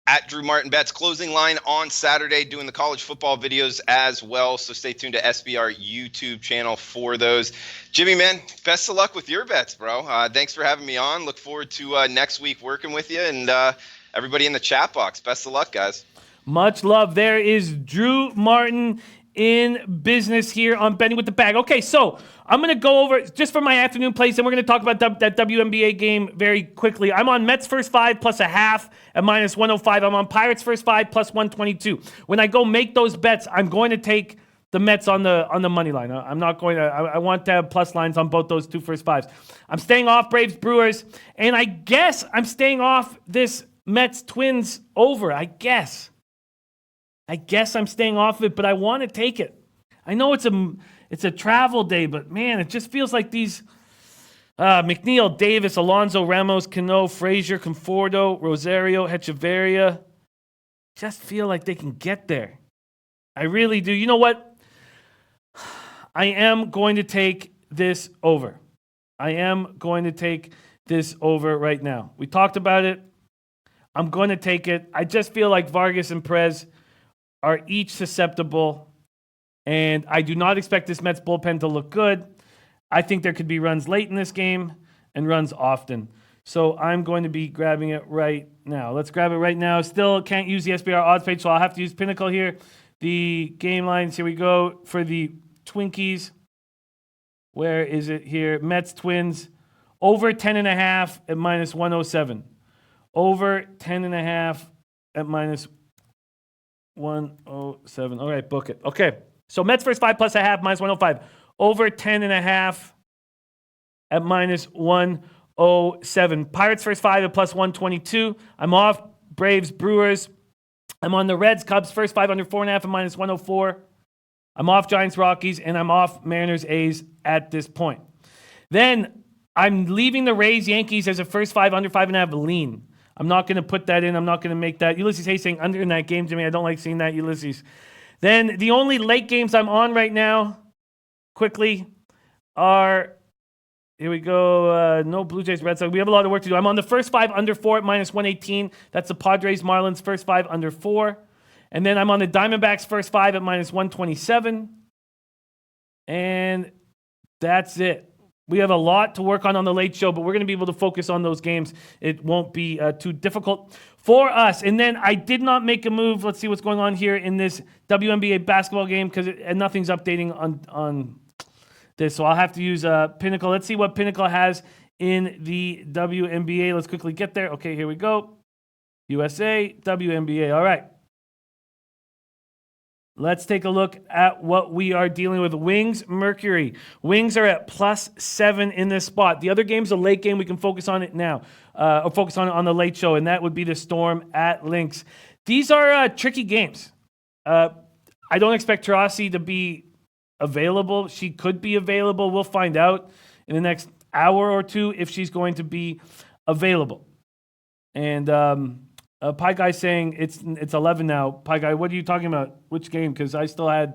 At Drew Martin Bets, closing line on Saturday, doing the college football videos as well. So stay tuned to SBR YouTube channel for those. Jimmy, man, best of luck with your bets, bro. Thanks for having me on. Look forward to next week working with you, and everybody in the chat box. Best of luck, guys. Much love. There is Drew Martin in business here on Betting with the Bag. Okay, so I'm going to go over just for my afternoon plays, and we're going to talk about that WNBA game very quickly. I'm on Mets first 5 plus a half at minus 105. I'm on Pirates first 5 plus 122. When I go make those bets, I'm going to take the Mets on the money line. I'm not going to. I want to have plus lines on both those two first 5s. I'm staying off Braves Brewers, and I guess I'm staying off this Mets Twins over. I guess I'm staying off it, but I want to take it. I know it's a travel day, but man, it just feels like these McNeil, Davis, Alonso, Ramos, Cano, Frazier, Conforto, Rosario, Hechavarria just feel like they can get there. I really do. You know what? I am going to take this over. I am going to take this over right now. We talked about it. I'm going to take it. I just feel like Vargas and Perez are each susceptible, and I do not expect this Mets bullpen to look good. I think there could be runs late in this game and runs often. So I'm going to be grabbing it right now. Let's grab it right now. Still can't use the SBR odds page, so I'll have to use Pinnacle here. The game lines, here we go for the Twinkies. Where is it here? Mets Twins over 10.5 at minus 107. Over 10.5 at minus 107. All right, book it. Okay. So Mets first 5 plus a half, minus 105. Over 10.5 at minus 107. Pirates first 5 at plus 122. I'm off Braves Brewers. I'm on the Reds Cubs first 5 under 4.5 at minus 104. I'm off Giants Rockies, and I'm off Mariners A's at this point. Then I'm leaving the Rays Yankees as a first 5 under 5.5 lean. I'm not going to put that in. I'm not going to make that. Ulysses Hayes saying under in that game, Jimmy. I don't like seeing that, Ulysses. Then the only late games I'm on right now, quickly, are, here we go, no Blue Jays, Red Sox. We have a lot of work to do. I'm on the first 5 under 4 at minus 118. That's the Padres Marlins first 5 under 4. And then I'm on the Diamondbacks first 5 at minus 127. And that's it. We have a lot to work on the late show, but we're going to be able to focus on those games. It won't be too difficult for us. And then I did not make a move. Let's see what's going on here in this WNBA basketball game because nothing's updating on this. So I'll have to use Pinnacle. Let's see what Pinnacle has in the WNBA. Let's quickly get there. Okay, here we go. USA, WNBA. All right. Let's take a look at what we are dealing with. Wings, Mercury. Wings are at +7 in this spot. The other game's a late game. We can focus on it now, or focus on it on the late show, and that would be the Storm at Lynx. These are tricky games. I don't expect Taurasi to be available. She could be available. We'll find out in the next hour or two if she's going to be available. And Pie Guy saying it's 11 now. Pie Guy, what are you talking about? Which game? Because I still had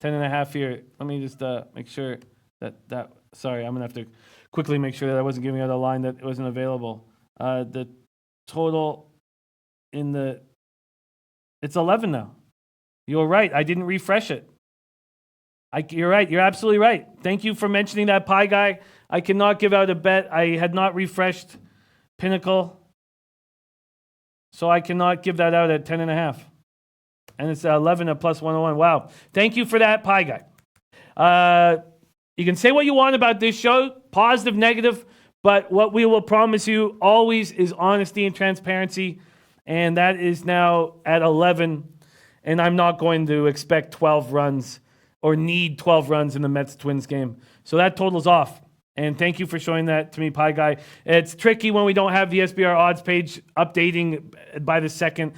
10.5 here. Let me just make sure that. Sorry, I'm gonna have to quickly make sure that I wasn't giving out a line that it wasn't available. The total in the it's 11 now. You're right. I didn't refresh it. You're right. You're absolutely right. Thank you for mentioning that, Pie Guy. I cannot give out a bet. I had not refreshed Pinnacle. So I cannot give that out at 10.5. And it's 11 at plus 101. Wow. Thank you for that, Pie Guy. You can say what you want about this show, positive, negative, but what we will promise you always is honesty and transparency. And that is now at 11. And I'm not going to expect 12 runs or need 12 runs in the Mets-Twins game. So that totals off. And thank you for showing that to me, Pie Guy. It's tricky when we don't have the SBR odds page updating by the second.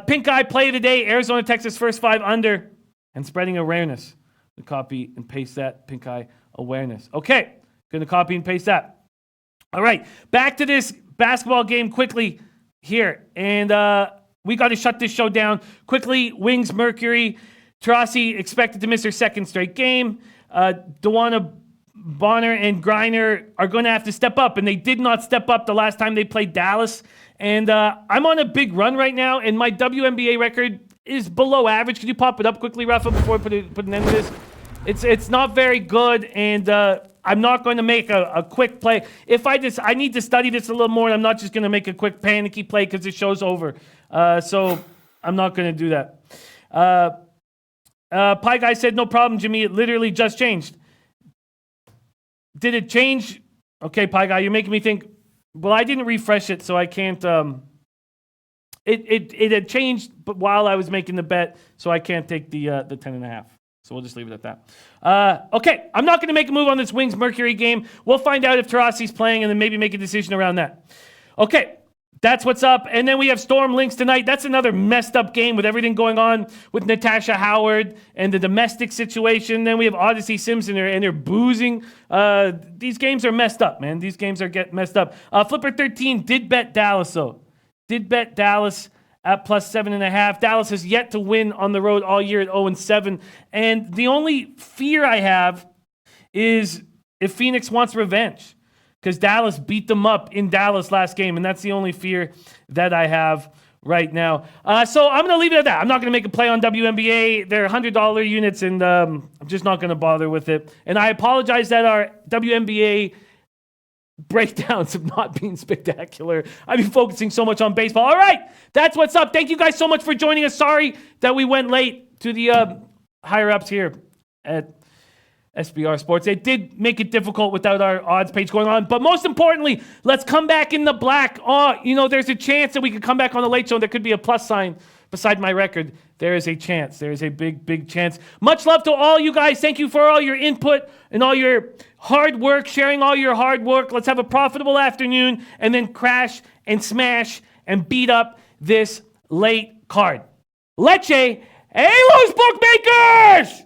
Pink Eye play today. Arizona, Texas, first 5 under. And spreading awareness. Going to copy and paste that. Pink Eye awareness. Okay. Going to copy and paste that. All right. Back to this basketball game quickly here. And we got to shut this show down. Quickly, Wings, Mercury. Taurasi expected to miss her second straight game. Dewana Bonner and Griner are going to have to step up, and they did not step up the last time they played Dallas. And I'm on a big run right now, and my WNBA record is below average. Could you pop it up quickly, Rafa, before I put an end to this? It's not very good, and I'm not going to make a quick play. I need to study this a little more, and I'm not just going to make a quick panicky play because the show's over. So I'm not going to do that. Pie Guy said, no problem, Jimmy. It literally just changed. Did it change? Okay, Pie Guy, you're making me think. Well, I didn't refresh it, so I can't. It had changed, but while I was making the bet, so I can't take the 10.5. So we'll just leave it at that. Okay, I'm not going to make a move on this Wings Mercury game. We'll find out if Taurasi's playing, and then maybe make a decision around that. Okay. That's what's up. And then we have Storm Lynx tonight. That's another messed up game with everything going on with Natasha Howard and the domestic situation. Then we have Odyssey Simpson and they're boozing. These games are messed up, man. These games are getting messed up. Flipper 13 did bet Dallas, though. Did bet Dallas at plus 7.5. Dallas has yet to win on the road all year at 0-7. And the only fear I have is if Phoenix wants revenge. Because Dallas beat them up in Dallas last game, and that's the only fear that I have right now. So I'm going to leave it at that. I'm not going to make a play on WNBA. They're $100 units, and I'm just not going to bother with it. And I apologize that our WNBA breakdowns have not been spectacular. I've been focusing so much on baseball. All right, that's what's up. Thank you guys so much for joining us. Sorry that we went late to the higher-ups here at SBR Sports. It did make it difficult without our odds page going on. But most importantly, let's come back in the black. There's a chance that we could come back on the late show. There could be a plus sign beside my record. There is a chance. There is a big, big chance. Much love to all you guys. Thank you for all your input and all your hard work, sharing all your hard work. Let's have a profitable afternoon and then crash and smash and beat up this late card. Leche, hey, los bookmakers!